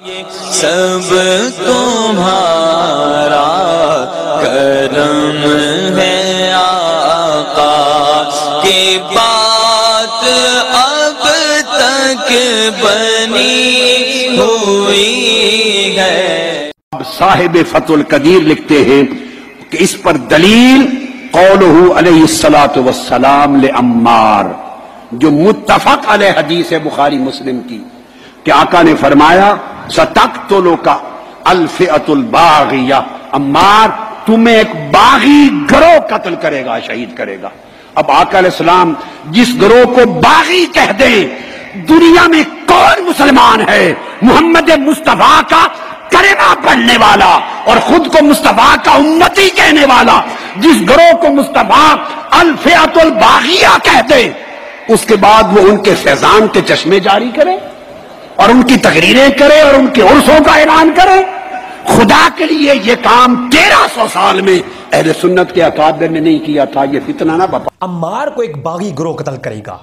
سب تمہارا کرم ہے آقا کی بات اب تک بنی ہوئی ہے۔ صاحب فتح القدیر لکھتے ہیں کہ اس پر دلیل قولہ علیہ الصلوۃ والسلام لعمار، جو متفق علیہ حدیث ہے بخاری مسلم کی، کہ آقا نے فرمایا ستقتلک الفئۃ الباغیہ، عمار تمہیں ایک باغی گروہ قتل کرے گا، شہید کرے گا۔ اب آقا علیہ السلام جس گروہ کو باغی کہہ دیں، دنیا میں کون مسلمان ہے محمد مصطفیٰ کا کلمہ پڑھنے والا اور خود کو مصطفیٰ کا امتی کہنے والا، جس گروہ کو مصطفیٰ الفئۃ الباغیہ کہتے، اس کے بعد وہ ان کے فیضان کے چشمے جاری کرے اور ان کی تقریریں کرے اور ان کے عرسوں کا اعلان کرے؟ خدا کے لیے یہ کام 1300 سال میں اہل سنت کے اکابر نے نہیں کیا تھا، یہ فتنہ نہ بپا۔ عمار کو ایک باغی گروہ قتل کرے گا،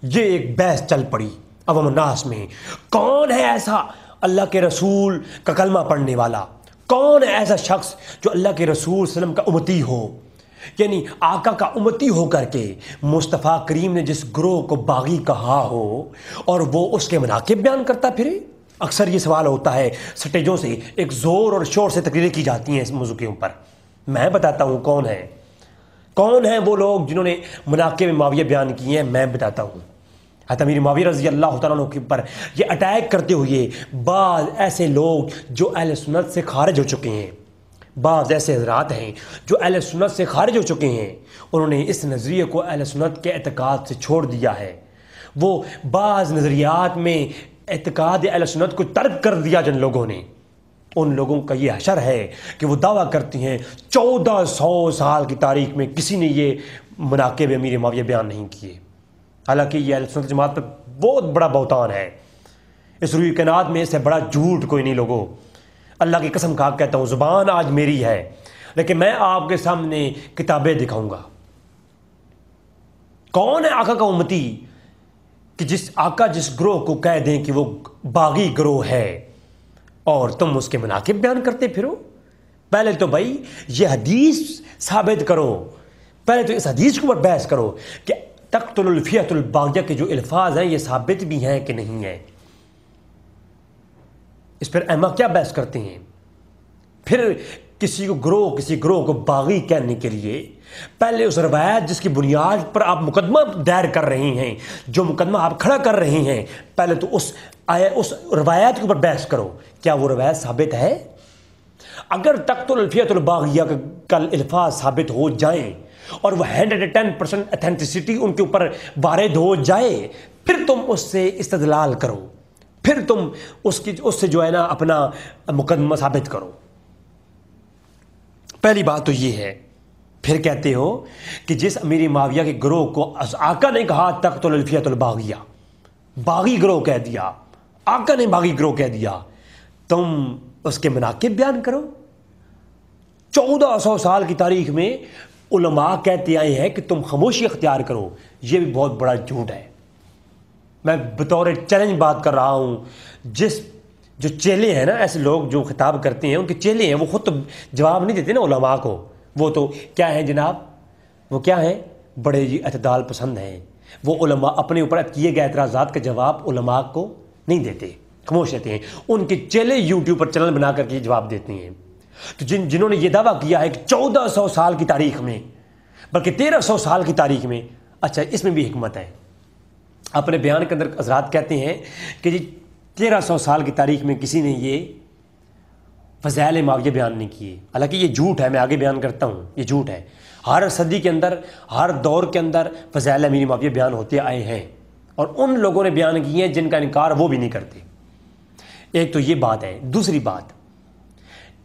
یہ ایک بحث چل پڑی عوام الناس میں۔ کون ہے ایسا اللہ کے رسول کا کلمہ پڑھنے والا؟ کون ہے ایسا شخص جو اللہ کے رسول صلی اللہ علیہ وسلم کا امتی ہو، یعنی آقا کا امتی ہو کر کے مصطفیٰ کریم نے جس گروہ کو باغی کہا ہو اور وہ اس کے مناقب بیان کرتا پھرے؟ اکثر یہ سوال ہوتا ہے، سٹیجوں سے ایک زور اور شور سے تقریریں کی جاتی ہیں اس موضوع کے اوپر۔ میں بتاتا ہوں کون ہیں وہ لوگ جنہوں نے مناقب معاویہ بیان کیے ہیں، میں بتاتا ہوں۔ حضرت امیر معاویہ رضی اللہ تعالیٰ عنہ کے اوپر یہ اٹیک کرتے ہوئے بعض ایسے لوگ جو اہل سنت سے خارج ہو چکے ہیں، بعض ایسے حضرات ہیں جو اہل سنت سے خارج ہو چکے ہیں، انہوں نے اس نظریے کو اہل سنت کے اعتقاد سے چھوڑ دیا ہے۔ وہ بعض نظریات میں اعتقاد اہل سنت کو ترک کر دیا جن لوگوں نے، ان لوگوں کا یہ حشر ہے کہ وہ دعویٰ کرتی ہیں 1400 سال کی تاریخ میں کسی نے یہ مناقب امیر معاویہ بیان نہیں کیے، حالانکہ یہ اہل سنت جماعت پر بہت بڑا بہتان ہے۔ اس روئی کائنات میں اس سے بڑا جھوٹ کوئی نہیں لوگوں۔ اللہ کی قسم کھا کہتا ہوں، زبان آج میری ہے لیکن میں آپ کے سامنے کتابیں دکھاؤں گا۔ کون ہے آقا کا امتی کہ جس گروہ کو کہہ دیں کہ وہ باغی گروہ ہے اور تم اس کے مناقب بیان کرتے پھرو؟ پہلے تو بھائی یہ حدیث ثابت کرو، پہلے تو اس حدیث کے اوپر بحث کرو کہ تقتل الفئۃ الباغیہ کے جو الفاظ ہیں یہ ثابت بھی ہیں کہ نہیں ہیں۔ اس پر ائمہ کیا بحث کرتے ہیں؟ پھر کسی گروہ کو باغی کہنے کے لیے پہلے اس روایت جس کی بنیاد پر آپ مقدمہ دائر کر رہے ہیں، جو مقدمہ آپ کھڑا کر رہے ہیں، پہلے تو اس روایت کے اوپر بحث کرو، کیا وہ روایت ثابت ہے؟ اگر تقتل الفئۃ الباغیہ کا الفاظ ثابت ہو جائیں اور وہ 110% اتھینٹسٹی ان کے اوپر وارد ہو جائے، پھر تم اس سے استدلال کرو، پھر تم اس سے جو ہے نا اپنا مقدمہ ثابت کرو۔ پہلی بات تو یہ ہے۔ پھر کہتے ہو کہ جس امیر معاویہ کے گروہ کو آقا نے کہا تقتل الفئۃ الباغیہ، باغی گروہ کہہ دیا، آقا نے باغی گروہ کہہ دیا، تم اس کے مناقب بیان کرو۔ 1400 سال کی تاریخ میں علماء کہتے آئے ہیں کہ تم خاموشی اختیار کرو، یہ بھی بہت بڑا جھوٹ ہے۔ میں بطور چیلنج بات کر رہا ہوں، جو چیلے ہیں نا، ایسے لوگ جو خطاب کرتے ہیں ان کے چیلے ہیں، وہ خود تو جواب نہیں دیتے نا علماء کو، وہ تو کیا ہیں جناب، وہ کیا ہیں، بڑے اعتدال پسند ہیں، وہ علماء اپنے اوپر کیے گئے اعتراضات کا جواب علماء کو نہیں دیتے، خاموش رہتے ہیں، ان کے چیلے یوٹیوب پر چینل بنا کر کے جواب دیتے ہیں۔ تو جنہوں نے یہ دعویٰ کیا ہے کہ 1400 سال کی تاریخ میں، بلکہ 1300 سال کی تاریخ میں، اچھا اس میں بھی حکمت ہے۔ اپنے بیان کے اندر حضرات کہتے ہیں کہ جی 1300 سال کی تاریخ میں کسی نے یہ فضائل معاویہ بیان نہیں کیے، حالانکہ یہ جھوٹ ہے، میں آگے بیان کرتا ہوں، یہ جھوٹ ہے۔ ہر صدی کے اندر، ہر دور کے اندر فضائل امیر معاویہ بیان ہوتے آئے ہیں اور ان لوگوں نے بیان کیے ہیں جن کا انکار وہ بھی نہیں کرتے۔ ایک تو یہ بات ہے۔ دوسری بات،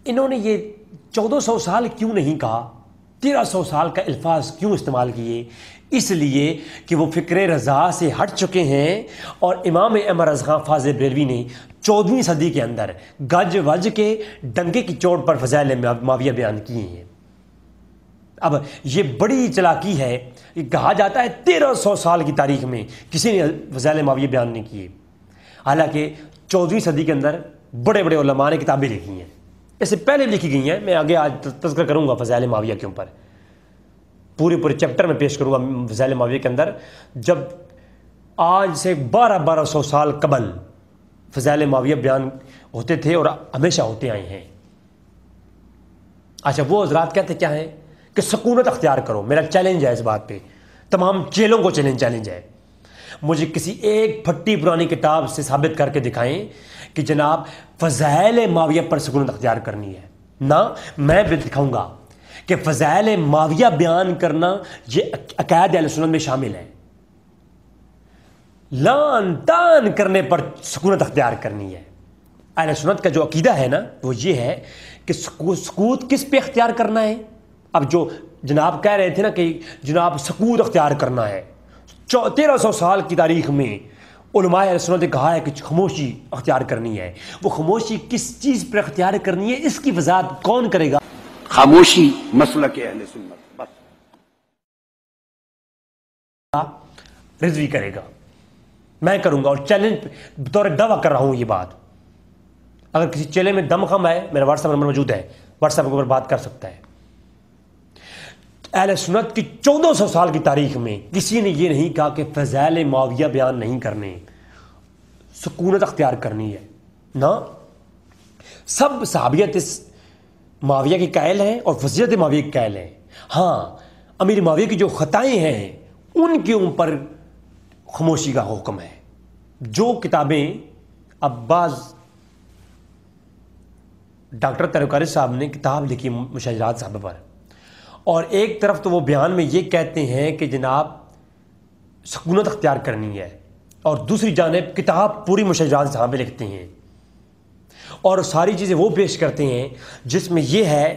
انہوں نے یہ 1400 سال کیوں نہیں کہا، 1300 سال کا الفاظ کیوں استعمال کیے؟ اس لیے کہ وہ فکر رضا سے ہٹ چکے ہیں اور امام احمد رضا خان فاضل بریلوی نے 14ویں صدی کے اندر گج وج کے ڈنگے کی چوٹ پر فضائل معاویہ بیان کیے ہیں۔ اب یہ بڑی چلاکی ہے، کہا جاتا ہے 1300 سال کی تاریخ میں کسی نے فضائل معاویہ بیان نہیں کیے، حالانکہ 14ویں صدی کے اندر بڑے بڑے علماء نے کتابیں لکھی ہیں، اس سے پہلے لکھی گئی ہیں، میں آگے آج تذکر کروں گا فضائل معاویہ کے اوپر، پورے چیپٹر میں پیش کروں گا فضائل معاویہ کے اندر، جب آج سے 1200 سال قبل فضائل معاویہ بیان ہوتے تھے اور ہمیشہ ہوتے آئے ہیں۔ اچھا، وہ حضرات کہتے کیا ہیں کہ سکونت اختیار کرو۔ میرا چیلنج ہے اس بات پہ، تمام چیلوں کو چیلنج ہے، مجھے کسی ایک پھٹی پرانی کتاب سے ثابت کر کے دکھائیں کہ جناب فضائل معاویہ پر سکونت اختیار کرنی ہے۔ نہ میں بھی دکھاؤں گا کہ فضائل معاویہ بیان کرنا یہ عقائد اہل سنت میں شامل ہے، لان تان کرنے پر سکونت اختیار کرنی ہے۔ اہل سنت کا جو عقیدہ ہے نا وہ یہ ہے کہ سکوت کس پہ اختیار کرنا ہے۔ اب جو جناب کہہ رہے تھے نا کہ جناب سکوت اختیار کرنا ہے، 1300 سال کی تاریخ میں علماء اہل سنت نے کہا ہے کہ خاموشی اختیار کرنی ہے۔ وہ خاموشی کس چیز پر اختیار کرنی ہے، اس کی وضاحت کون کرے گا؟ خاموشی مسلک اہل سنت، بس رضوی کرے گا، میں کروں گا، اور چیلنج بطور دعویٰ کر رہا ہوں یہ بات۔ اگر کسی چیلنج میں دم خم ہے، میرا واٹس ایپ نمبر موجود ہے، واٹس ایپ کے اوپر بات کر سکتا ہے۔ اہل سنت کی 1400 سال کی تاریخ میں کسی نے یہ نہیں کہا کہ فضائل معاویہ بیان نہیں کرنے، سکونت اختیار کرنی ہے، نہ سب صحابیت اس معاویہ کے قائل ہیں اور فضیلت معاویہ کے قائل ہیں۔ ہاں، امیر معاویہ کی جو خطائیں ہیں ان کے اوپر خاموشی کا حکم ہے۔ جو کتابیں اب بعض ڈاکٹر ترکاری صاحب نے کتاب لکھی مشاجرات صاحب پر، اور ایک طرف تو وہ بیان میں یہ کہتے ہیں کہ جناب سکونت اختیار کرنی ہے، اور دوسری جانب کتاب پوری مشاجرات صاحب لکھتے ہیں اور ساری چیزیں وہ پیش کرتے ہیں جس میں یہ ہے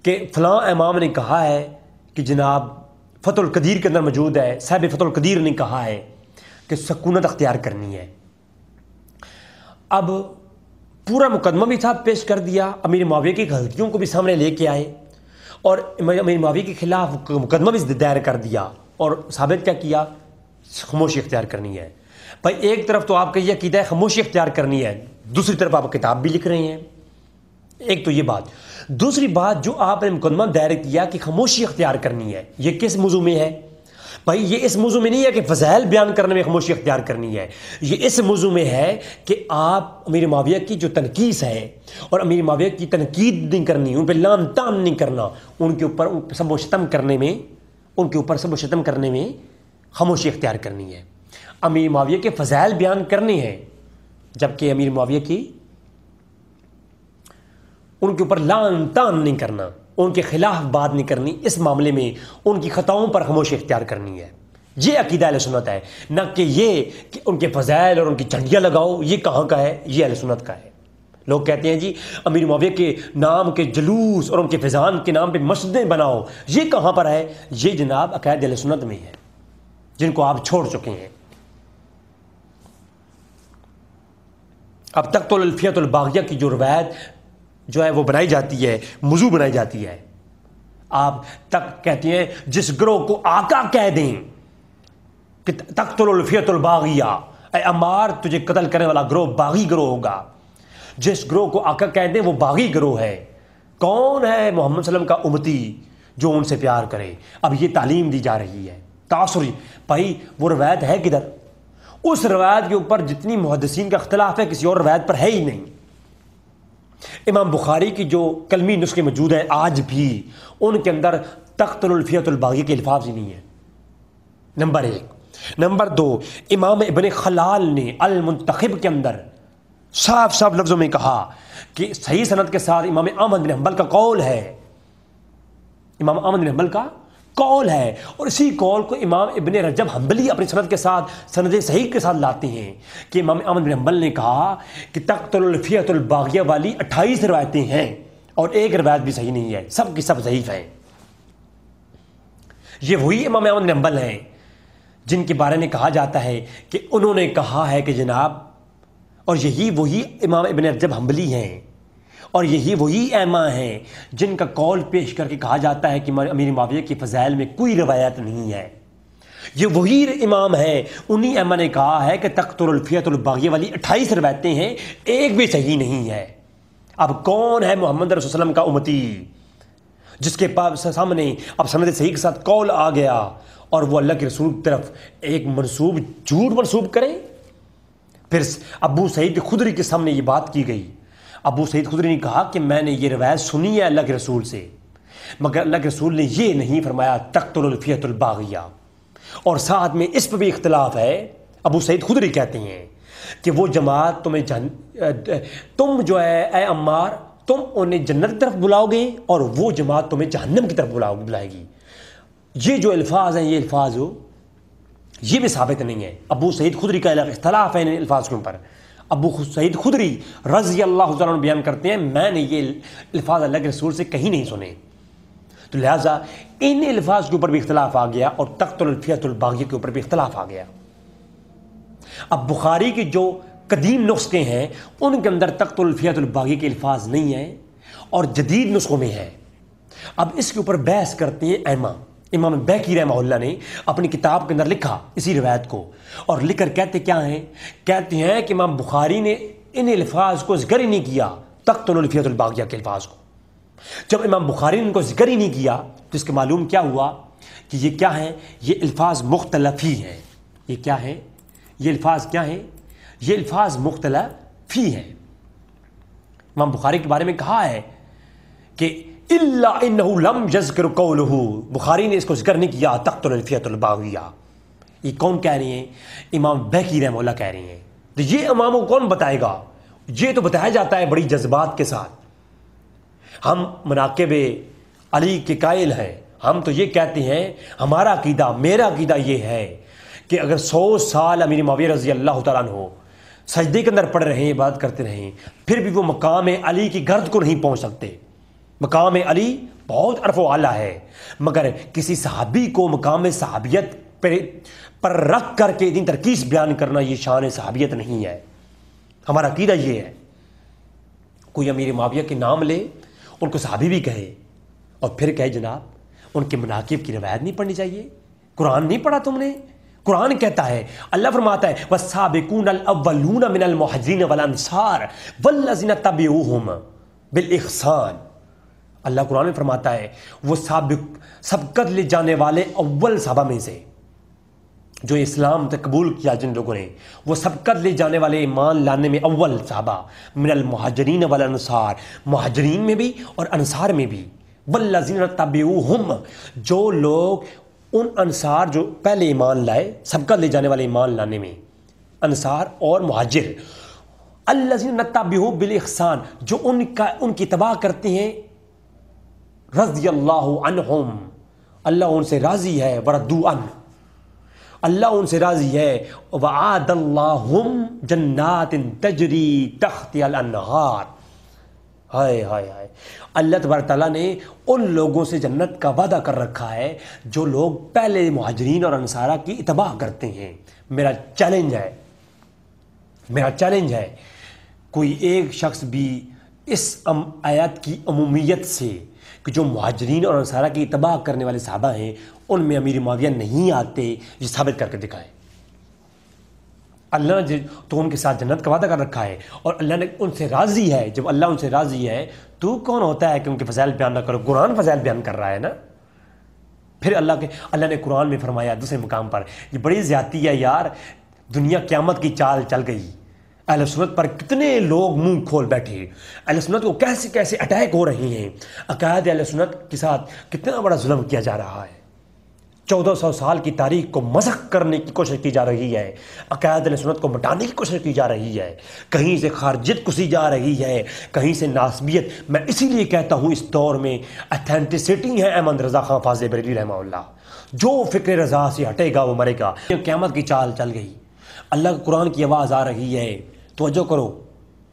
کہ فلاں امام نے کہا ہے کہ جناب فتح القدیر کے اندر موجود ہے، صاحب فتح القدیر نے کہا ہے کہ سکونت اختیار کرنی ہے۔ اب پورا مقدمہ بھی صاحب پیش کر دیا، امیر معاویہ کی غلطیوں کو بھی سامنے لے کے آئے اور امیر معاویہ کے خلاف مقدمہ بھی دائر کر دیا، اور ثابت کیا کیا؟ خاموشی اختیار کرنی ہے۔ بھائی ایک طرف تو آپ کا یہ عقیدہ ہے خاموشی اختیار کرنی ہے، دوسری طرف آپ کتاب بھی لکھ رہے ہیں، ایک تو یہ بات۔ دوسری بات جو آپ نے مقدمہ دائر کیا کہ خاموشی اختیار کرنی ہے، یہ کس موضوع میں ہے؟ بھائی یہ اس موضوع میں نہیں ہے کہ فضائل بیان کرنے میں خاموشی اختیار کرنی ہے، یہ اس موضوع میں ہے کہ آپ امیر معاویہ کی جو تنقیص ہے اور امیر معاویہ کی تنقید نہیں کرنی، ان پہ لان تان نہیں کرنا، ان کے اوپر سب و شتم کرنے میں خاموشی اختیار کرنی ہے۔ امیر معاویہ کے فضائل بیان کرنے ہیں، جبکہ امیر معاویہ کی ان کے اوپر لان تان نہیں کرنا، ان کے خلاف بات نہیں کرنی، اس معاملے میں ان کی خطاؤں پر خاموشی اختیار کرنی ہے۔ یہ عقیدہ اہل سنت ہے، نہ کہ یہ کہ ان کے فضائل اور ان کی جھنڈیاں لگاؤ۔ یہ کہاں کا ہے؟ یہ اہل سنت کا ہے۔ لوگ کہتے ہیں جی امیر معاویہ کے نام کے جلوس اور ان کے فیضان کے نام پہ مسجدیں بناؤ، یہ کہاں پر ہے؟ یہ جناب عقائد اہل سنت میں ہے، جن کو آپ چھوڑ چکے ہیں۔ اب تک تو الفیۃ الباغیہ کی جو روایت جو ہے وہ بنائی جاتی ہے، موضوع بنائی جاتی ہے، آپ تک کہتے ہیں جس گروہ کو آقا کہہ دیں کہ تقتل الفیۃ الباغیہ، اے عمار تجھے قتل کرنے والا گروہ باغی گروہ ہوگا، جس گروہ کو آقا کہہ دیں وہ باغی گروہ ہے۔ کون ہے؟ محمد صلی اللہ علیہ وسلم کا امتی جو ان سے پیار کرے۔ اب یہ تعلیم دی جا رہی ہے، تاثر۔ بھائی وہ روایت ہے کدھر؟ اس روایت کے اوپر جتنی محدثین کا اختلاف ہے کسی اور روایت پر ہے ہی نہیں۔ امام بخاری کی جو کلمی نسخے موجود ہیں آج بھی، ان کے اندر تقتل الفیۃ الباغیہ کے الفاظ ہی نہیں ہیں، نمبر 1۔ نمبر 2، امام ابن خلال نے المنتخب کے اندر صاف لفظوں میں کہا کہ صحیح سند کے ساتھ امام احمد بن حنبل کا قول ہے، امام احمد بن حنبل کا قول ہے، اور اسی قول کو امام ابن رجب حنبلی اپنی سند کے ساتھ سند صحیح کے ساتھ لاتے ہیں کہ امام احمد بن حنبل نے کہا کہ تقتل الفیۃ الباغیہ والی 28 روایتیں ہیں اور ایک روایت بھی صحیح نہیں ہے، سب کی سب ضعیف ہیں۔ یہ وہی امام احمد بن حنبل ہیں جن کے بارے میں کہا جاتا ہے کہ انہوں نے کہا ہے کہ جناب، اور یہی وہی امام ابن رجب حنبلی ہیں اور یہی وہی ائمہ ہیں جن کا قول پیش کر کے کہا جاتا ہے کہ امیر معاویہ کی فضائل میں کوئی روایت نہیں ہے۔ یہ وہی امام ہیں، انہی ائمہ نے کہا ہے کہ تقتل الفیۃ الباغیہ والی 28 روایتیں ہیں، ایک بھی صحیح نہیں ہے۔ اب کون ہے محمد رسول اللہ علیہ وسلم کا امتی جس کے پاس سامنے اب سند صحیح کے ساتھ قول آ گیا اور وہ اللہ کے رسول کی طرف ایک جھوٹ منسوب کرے؟ پھر ابو سعید خدری کے سامنے یہ بات کی گئی، ابو سعید خدری نے کہا کہ میں نے یہ روایت سنی ہے اللہ کے رسول سے، مگر اللہ کے رسول نے یہ نہیں فرمایا تقتل الفیۃ الباغیہ۔ اور ساتھ میں اس پہ بھی اختلاف ہے، ابو سعید خدری کہتے ہیں کہ وہ جماعت تم جو ہے اے عمار تم انہیں جنت کی طرف بلاؤ گے اور وہ جماعت تمہیں جہنم کی طرف بلائے گی۔ یہ جو الفاظ ہیں، یہ الفاظ یہ بھی ثابت نہیں ہے۔ ابو سعید خدری کا اختلاف ہے ان الفاظ کے اوپر۔ ابو سعید خدری رضی اللہ تعالیٰ عنہ بیان کرتے ہیں میں نے یہ الفاظ اللہ کے رسول سے کہیں نہیں سنے، تو لہٰذا ان الفاظ کے اوپر بھی اختلاف آ گیا اور تقتل الفیۃ الباغیہ کے اوپر بھی اختلاف آ گیا۔ اب بخاری کے جو قدیم نسخے ہیں ان کے اندر تقتل الفیۃ الباغیہ کے الفاظ نہیں ہیں اور جدید نسخوں میں ہے۔ اب اس کے اوپر بحث کرتے ہیں امام بیہقی رحمہ اللہ نے اپنی کتاب کے اندر لکھا اسی روایت کو، اور لکھ کر کہتے کیا ہیں؟ کہتے ہیں کہ امام بخاری نے ان الفاظ کو ذکر ہی نہیں کیا، تقتل الفیۃ الباغیہ کے الفاظ کو۔ جب امام بخاری نے ان کو ذکر ہی نہیں کیا تو اس کے معلوم کیا ہوا کہ یہ کیا ہیں؟ یہ الفاظ مختلف ہی ہیں۔ یہ کیا ہے؟ یہ الفاظ کیا ہیں؟ یہ الفاظ مختلف ہی ہیں۔ امام بخاری کے بارے میں کہا ہے کہ الا انہ لم یذکر قولہ، بخاری نے اس کو ذکر نہیں کیا تقتل الفیۃ الباغیہ۔ یہ کون کہہ رہے ہیں؟ امام بیہقی رحمہ اللہ کہہ رہے ہیں۔ تو یہ امام کو کون بتائے گا؟ یہ تو بتایا جاتا ہے بڑی جذبات کے ساتھ۔ ہم مناقب علی کے قائل ہیں، ہم تو یہ کہتے ہیں ہمارا عقیدہ، میرا عقیدہ یہ ہے کہ اگر 100 سال امیر معاویہ رضی اللہ تعالیٰ عنہ سجدے کے اندر پڑے رہیں، عبادت کرتے رہیں، پھر بھی وہ مقام علی کی گرد کو نہیں پہنچ سکتے۔ مقام علی بہت عرف و اعلیٰ ہے، مگر کسی صحابی کو مقام صحابیت پر رکھ کر کے اتنی ترکیز بیان کرنا یہ شان صحابیت نہیں ہے۔ ہمارا عقیدہ یہ ہے کوئی امیر معاویہ کے نام لے، ان کو صحابی بھی کہے اور پھر کہے جناب ان کے مناقب کی روایت نہیں پڑھنی چاہیے، قرآن نہیں پڑھا تم نے؟ قرآن کہتا ہے، اللہ فرماتا ہے والسابقون الاولون من المہاجرین والانصار والذین تبعوہم بالاحسان۔ اللہ قرآن میں فرماتا ہے وہ سبقت لے جانے والے اول صحابہ میں سے جو اسلام تک قبول کیا جن لوگوں نے، وہ سبقت لے جانے والے ایمان لانے میں اول صحابہ، من المہاجرین والانصار، مہاجرین میں بھی اور انصار میں بھی، والذین تبعوہم، جو لوگ ان انصار جو پہلے ایمان لائے، سبقت لے جانے والے ایمان لانے میں، انصار اور مہاجر، الذین تبعوہ بالاحسان، جو ان کی اتباع کرتے ہیں، رضی اللہ عنہم، اللہ ان سے راضی ہے، وردوا عنہ، اللہ ان سے راضی ہے، وعد اللہم جنات تجری تحتہا الانہار۔ ہائے ہائے ہائے، اللہ تبارک تعالیٰ نے ان لوگوں سے جنت کا وعدہ کر رکھا ہے جو لوگ پہلے مہاجرین اور انصارہ کی اتباع کرتے ہیں۔ میرا چیلنج ہے کوئی ایک شخص بھی اس آیت کی عمومیت سے کہ جو مہاجرین اور انصارہ کی اتباع کرنے والے صحابہ ہیں ان میں امیر معاویہ نہیں آتے، یہ ثابت کر کے دکھائے۔ اللہ نے تو ان کے ساتھ جنت کا وعدہ کر رکھا ہے اور اللہ نے ان سے راضی ہے۔ جب اللہ ان سے راضی ہے تو کون ہوتا ہے کہ ان کے فضائل بیان نہ کرو؟ قرآن فضائل بیان کر رہا ہے نا۔ پھر اللہ نے قرآن میں فرمایا دوسرے مقام پر، یہ بڑی زیادتی ہے یار، دنیا قیامت کی چال چل گئی، اہل سنت پر کتنے لوگ منہ کھول بیٹھے، اہل سنت کو کیسے کیسے اٹیک ہو رہے ہیں، عقائد اہل سنت کے ساتھ کتنا بڑا ظلم کیا جا رہا ہے، 1400 سال کی تاریخ کو مسخ کرنے کی کوشش کی جا رہی ہے، عقائد اہل سنت کو مٹانے کی کوشش کی جا رہی ہے، کہیں سے خارجیت کسی جا رہی ہے، کہیں سے ناسبیت۔ میں اسی لیے کہتا ہوں اس دور میں اتھینٹسٹی ہے احمد رضا خان فاضل بریلوی رحمہ اللہ، جو فکر رضا سے ہٹے گا وہ مرے گا۔ قیامت کی چال چل گئی، اللہ کے قرآن کی آواز آ رہی ہے، توجہ کرو۔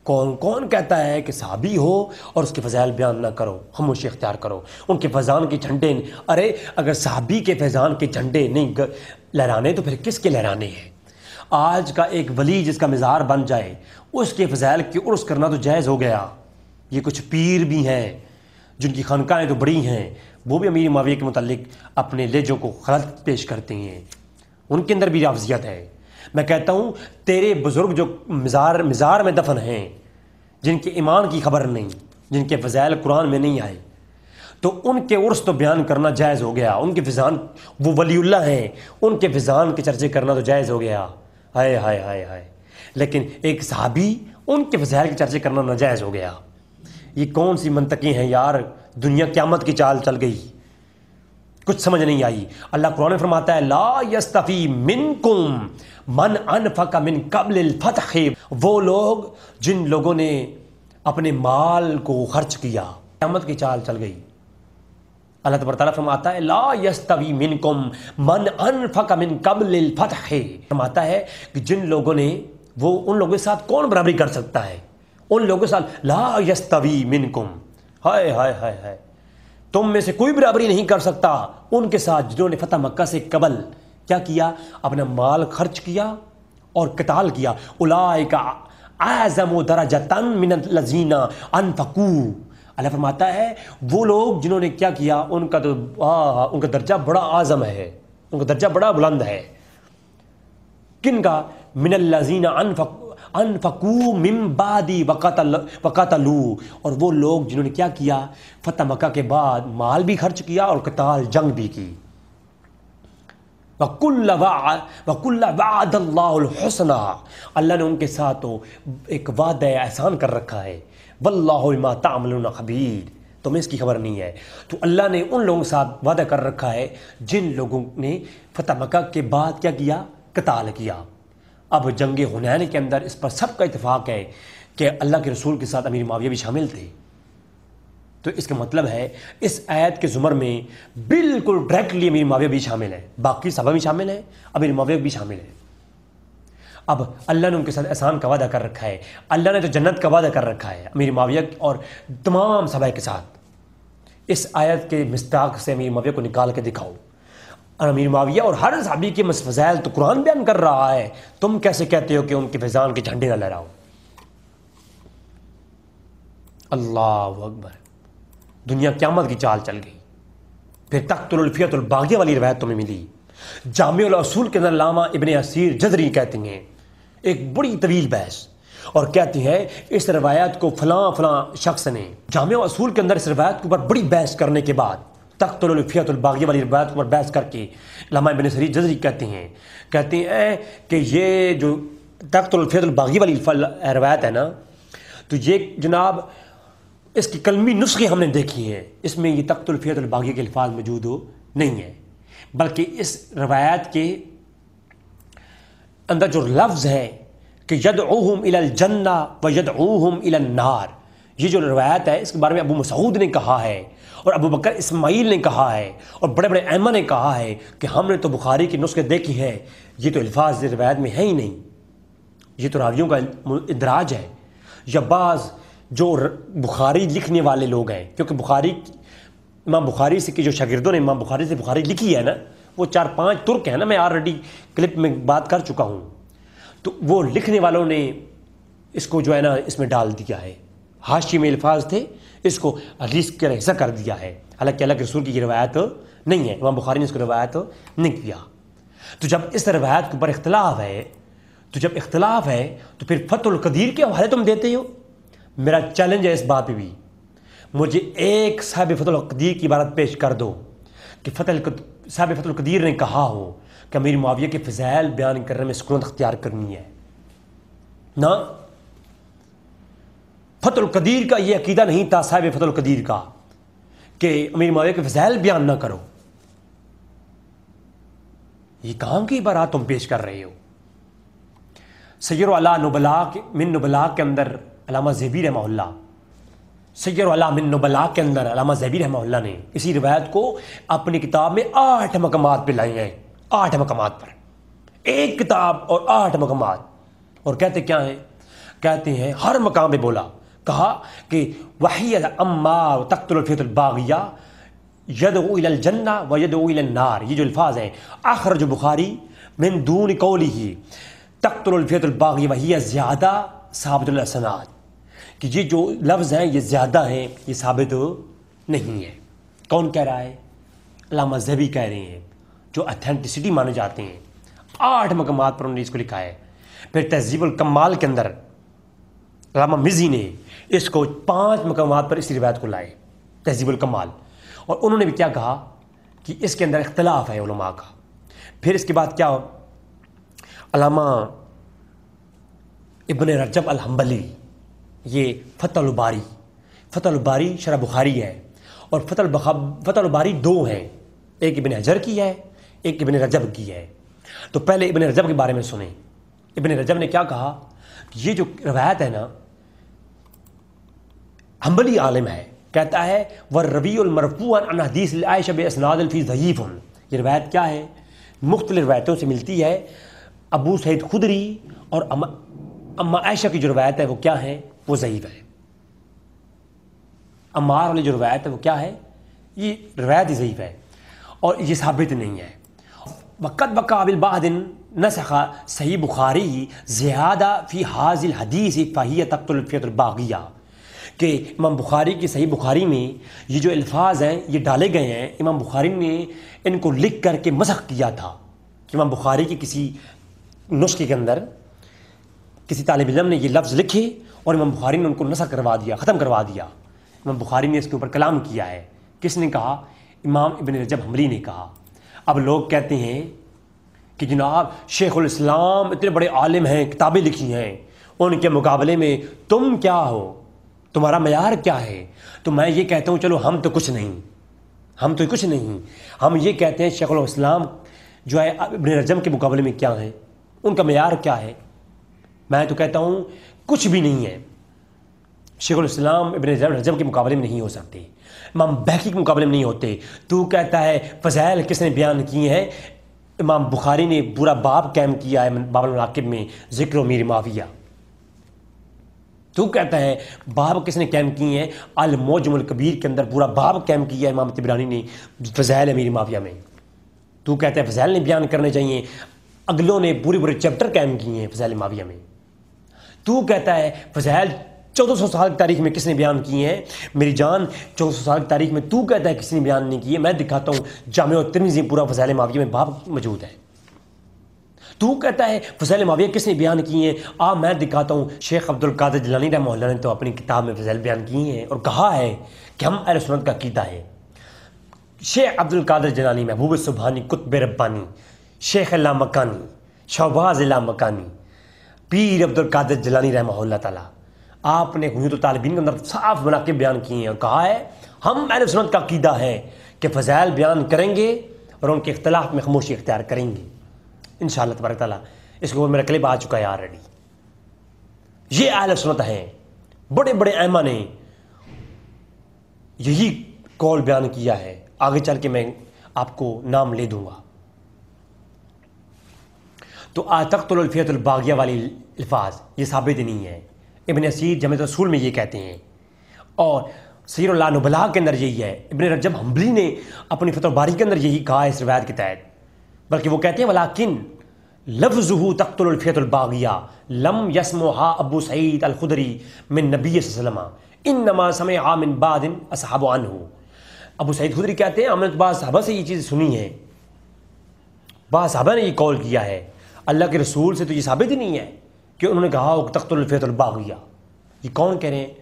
کون کہتا ہے کہ صحابی ہو اور اس کے فضائل بیان نہ کرو، خاموشی اختیار کرو، ان کے فیضان کے جھنڈے؟ ارے اگر صحابی کے فیضان کے جھنڈے نہیں لہرانے تو پھر کس کے لہرانے ہیں؟ آج کا ایک ولی جس کا مزار بن جائے اس کے فضائل کی عرس کرنا تو جائز ہو گیا۔ یہ کچھ پیر بھی ہیں جن کی خانقاہیں تو بڑی ہیں، وہ بھی امیر معاویہ کے متعلق اپنے لہجوں کو غلط پیش کرتے ہیں۔ ان کے اندر بھی رافضیت ہے۔ میں کہتا ہوں تیرے بزرگ جو مزار میں دفن ہیں، جن کے ایمان کی خبر نہیں، جن کے فضائل قرآن میں نہیں آئے، تو ان کے عرس تو بیان کرنا جائز ہو گیا، ان کے فضان، وہ ولی اللہ ہیں، ان کے فضان کے چرچے کرنا تو جائز ہو گیا، ہائے ہائے ہائے ہائے، لیکن ایک صحابی ان کے فضائل کے چرچے کرنا ناجائز ہو گیا۔ یہ کون سی منطقیں ہیں یار؟ دنیا قیامت کی چال چل گئی، کچھ سمجھ نہیں آئی۔ اللہ قرآن میں فرماتا ہے لا یستوی منکم من انفق من قبل الفتح، وہ لوگ جن لوگوں نے اپنے مال کو خرچ کیا، قیامت کی چال چل گئی۔ اللہ تبارک تعالیٰ فرماتا ہے لا یستوی منکم من انفق من قبل الفتح، فرماتا ہے کہ جن لوگوں نے، وہ ان لوگوں کے ساتھ کون برابری کر سکتا ہے؟ ان لوگوں کے ساتھ لا یستوی منکم، ہائے ہائے ہائے ہائے، تم میں سے کوئی برابری نہیں کر سکتا ان کے ساتھ جنہوں نے فتح مکہ سے قبل کیا کیا؟ اپنا مال خرچ کیا اور قتال کیا۔ اولئک اعظم درجۃ من الذین انفقوا، اللہ فرماتا ہے وہ لوگ جنہوں نے کیا کیا، ان کا درجہ بڑا اعظم ہے، ان کا درجہ بڑا بلند ہے۔ کن کا؟ من الذین انفقوا من بعد وقاتلوا، اور وہ لوگ جنہوں نے کیا کیا؟ فتح مکہ کے بعد مال بھی خرچ کیا اور قتال، جنگ بھی کی۔ وَكُلَّ وَعَدَ اللَّهُ الْحُسْنَى، اللہ نے ان کے ساتھ تو ایک وعدہ احسان کر رکھا ہے۔ وَاللَّهُ بِمَا تَعْمَلُونَ خَبِيرٌ، تمہیں اس کی خبر نہیں ہے۔ تو اللہ نے ان لوگوں کے ساتھ وعدہ کر رکھا ہے جن لوگوں نے فتح مکہ کے بعد کیا کیا؟ قتال کیا۔ اب جنگ حنین کے اندر اس پر سب کا اتفاق ہے کہ اللہ کے رسول کے ساتھ امیر معاویہ بھی شامل تھے۔ تو اس کا مطلب ہے اس آیت کے زمر میں بالکل ڈائریکٹلی امیر معاویہ بھی شامل ہے، باقی صحابہ بھی شامل ہیں، امیر معاویہ بھی شامل ہے۔ اب اللہ نے ان کے ساتھ احسان کا وعدہ کر رکھا ہے، اللہ نے تو جنت کا وعدہ کر رکھا ہے امیر معاویہ اور تمام صحابہ کے ساتھ۔ اس آیت کے مصداق سے امیر معاویہ کو نکال کے دکھاؤ، اور امیر معاویہ اور ہر صحابی کے فضائل تو قرآن بیان کر رہا ہے، تم کیسے کہتے ہو کہ ان کے فیضان کے جھنڈے نہ لہراؤ؟ اللہ اکبر، دنیا قیامت کی چال چل گئی۔ پھر تقتل الفیۃ الباغیہ والی روایت تمہیں ملی، جامع الاصول کے اندر علامہ ابن اسیر جزری کہتے ہیں ایک بڑی طویل بحث، اور کہتے ہیں اس روایت کو فلاں فلاں شخص نے، جامع الاصول کے اندر اس روایت کے اوپر بڑی بحث کرنے کے بعد، تقتل الفیۃ الباغیہ والی روایت کے اوپر بحث کر کے علامہ ابن اسیر جزری کہتے ہیں کہ یہ جو تقتل الفیۃ الباغیہ والی روایت ہے نا، تو یہ جناب اس کی کلمی نسخے ہم نے دیکھی ہیں، اس میں یہ تقتل الفیۃ الباغیہ کے الفاظ موجود نہیں ہے، بلکہ اس روایت کے اندر جو لفظ ہے کہ یدعوہم الی الجنہ و یدعوہم الی النار، یہ جو روایت ہے اس کے بارے میں ابو مسعود نے کہا ہے اور ابو بکر اسماعیل نے کہا ہے اور بڑے بڑے ائمہ نے کہا ہے کہ ہم نے تو بخاری کی نسخے دیکھی ہیں، یہ تو الفاظ روایت میں ہے ہی نہیں، یہ تو راویوں کا اندراج ہے، یا بعض جو بخاری لکھنے والے لوگ ہیں، کیونکہ بخاری، امام بخاری سے کی جو شاگردوں نے امام بخاری سے بخاری لکھی ہے نا، وہ 4-5 ترک ہیں نا، میں آلریڈی کلپ میں بات کر چکا ہوں، تو وہ لکھنے والوں نے اس کو جو ہے نا اس میں ڈال دیا ہے، حاشی میں الفاظ تھے، اس کو حدیث کا حصہ کر دیا ہے، حالانکہ اللہ کے رسول کی یہ روایت نہیں ہے، امام بخاری نے اس کو روایت نہیں کیا۔ تو جب اس روایت کے اوپر اختلاف ہے، تو پھر فتح القدیر کے حوالے تم دیتے ہو۔ میرا چیلنج ہے اس بات پہ بھی، مجھے ایک صاحب فتح القدیر کی عبارت پیش کر دو کہ صاحب فتح القدیر نے کہا ہو کہ امیر معاویہ کے فضائل بیان کرنے میں سکونت اختیار کرنی ہے۔ نہ، فتح القدیر کا یہ عقیدہ نہیں تھا صاحب فتح القدیر کا کہ امیر معاویہ کے فضائل بیان نہ کرو۔ یہ کہاں کی عبارات تم پیش کر رہے ہو؟ سیر علی نبلاء من نبلاء کے اندر علامہ زیبی رحمہ اللہ، سیر علی من نبلاء کے اندر علامہ زیبی رحمہ اللہ نے اسی روایت کو اپنی کتاب میں 8 مقامات پہ لائے ہیں، 8 مقامات پر، ایک کتاب اور 8 مقامات، اور کہتے کیا ہیں؟ کہتے ہیں ہر مقام پہ بولا، کہا کہ وحی اما تقتل الفیۃ الباغیہ یدعو الی الجنہ و یدعو الی النار، یہ جو الفاظ ہیں اخرج بخاری من دون قولہ تقتل الفیۃ الباغیہ وہی زیادہ ثابت الاسناد، کہ یہ جو لفظ ہیں یہ زیادہ ہیں، یہ ثابت نہیں ہے۔ کون کہہ رہا ہے؟ علامہ ذہبی کہہ رہے ہیں، جو اتھینٹسٹی مانے جاتے ہیں، 8 مقامات پر انہوں نے اس کو لکھا ہے. پھر تہذیب الکمال کے اندر علامہ مزی نے اس کو 5 مقامات پر اس روایت کو لائے، تہذیب الکمال. اور انہوں نے بھی کیا کہا کہ اس کے اندر اختلاف ہے علماء کا. پھر اس کے بعد کیا، علامہ ابن رجب الحنبلی، یہ فتح الباری شرح بخاری ہے، اور فتح الباری 2 ہیں، ایک ابن حجر کی ہے، ایک ابن رجب کی ہے. تو پہلے ابن رجب کے بارے میں سنیں. ابن رجب نے کیا کہا کہ یہ جو روایت ہے نا، حنبلی عالم ہے، کہتا ہے والربیع المرفوع عن حدیث عائشہ باسناد فی ضعیف. یہ روایت کیا ہے؟ مختلف روایتوں سے ملتی ہے. ابو سعید خدری اور اما عائشہ کی جو روایت ہے وہ کیا ہے؟ وہ ضعیف ہے. عمار والی جو روایت ہے وہ کیا ہے؟ یہ روایت ہی ضعیف ہے اور یہ ثابت نہیں ہے. وقد وقع بالبعض نسخ صحیح بخاری زیادہ فی حاضل الحدیث فہی تقتل الفیۃ الباغیہ، کہ امام بخاری کی صحیح بخاری میں یہ جو الفاظ ہیں یہ ڈالے گئے ہیں. امام بخاری نے ان کو لکھ کر کے مسخ کیا تھا کہ امام بخاری کی کسی نسخے کے اندر کسی طالب علم نے یہ لفظ لکھے اور امام بخاری نے ان کو نسخ کروا دیا، ختم کروا دیا. امام بخاری نے اس کے اوپر کلام کیا ہے. کس نے کہا؟ امام ابن رجب حنبلی نے کہا. اب لوگ کہتے ہیں کہ جناب شیخ الاسلام اتنے بڑے عالم ہیں، کتابیں لکھی ہیں، ان کے مقابلے میں تم کیا ہو، تمہارا معیار کیا ہے؟ تو میں یہ کہتا ہوں چلو ہم تو کچھ نہیں، ہم یہ کہتے ہیں شیخ الاسلام جو ہے ابن رجب کے مقابلے میں کیا ہیں، ان کا معیار کیا ہے؟ میں تو کہتا ہوں کچھ بھی نہیں ہے. شیخ الاسلام ابن رجب کے مقابلے میں نہیں ہو سکتے، امام بہقی کے مقابلے میں نہیں ہوتے. تو کہتا ہے فضائل کس نے بیان کیے ہیں؟ امام بخاری نے پورا باب قائم کیا ہے باب المناقب میں، ذکر امیر معاویہ. تو کہتا ہے باب کس نے قائم کیے ہیں؟ المعجم الکبیر کے اندر پورا باب قائم کیا ہے امام طبرانی نے فضائل امیر معاویہ میں. تو کہتا ہے فضائل نے بیان کرنے چاہیے، اگلوں نے پورے چیپٹر قائم کیے ہیں فضائل معاویہ میں. تو کہتا ہے فضائل 1400 سال کی تاریخ میں کس نے بیان کیے ہیں؟ میری جان 1400 سال کی تاریخ میں تو کہتا ہے کسی نے بیان نہیں کیے. میں دکھاتا ہوں جامع ترمذی پورا فضائل معاویہ میں باب موجود ہے. تو کہتا ہے فضائل معاویہ کس نے بیان کیے ہیں؟ میں دکھاتا ہوں شیخ عبد القادر جیلانی رحمہ اللہ نے تو اپنی کتاب میں فضائل بیان کیے ہیں اور کہا ہے کہ ہم اہل سنت کا عقیدہ ہے. شیخ عبد القادر جیلانی، محبوب سبحانی، قطب ربانی، شیخ لامکانی، شہباز لامکانی، پیر عبد القادر جیلانی رحمہ اللہ تعالیٰ، آپ نے حجت الطالبین کے اندر صاف مناقب بیان کیے ہیں اور کہا ہے ہم اہل سنت کا عقیدہ ہے کہ فضائل بیان کریں گے اور ان کے اختلاف میں خاموشی اختیار کریں گے انشاءاللہ تبارک تعالیٰ. اس کے اوپر میرا کلپ آ چکا ہے آلریڈی. یہ اہل سنت ہیں، بڑے بڑے ائمہ نے یہی قول بیان کیا ہے. آگے چل کے میں آپ کو نام لے دوں گا. تو تقتل الفیۃ الباغیہ والی الفاظ یہ ثابت نہیں ہے. ابن اسیر جامع رسول میں یہ کہتے ہیں اور سیر اللہ نبلاء کے اندر یہی ہے. ابن رجب حنبلی نے اپنی فتح الباری کے اندر یہی کہا ہے اس روایت کے تحت، بلکہ وہ کہتے ہیں ولیکن لفظہ تقتل الفیۃ الباغیہ لم یسمعھا ابو سعید الخدری من نبی صلی اللہ علیہ وسلم انما سمعھا من بعض اصحاب عنہ. ابو سعید خدری کہتے ہیں ہم نے بعض صحابہ سے یہ چیز سنی ہے، بعض صحابہ نے یہ قول کیا ہے، اللہ کے رسول سے تو یہ ثابت ہی نہیں ہے کہ انہوں نے کہا تقتل الفیۃ الباغیہ. یہ کون کہہ رہے ہیں؟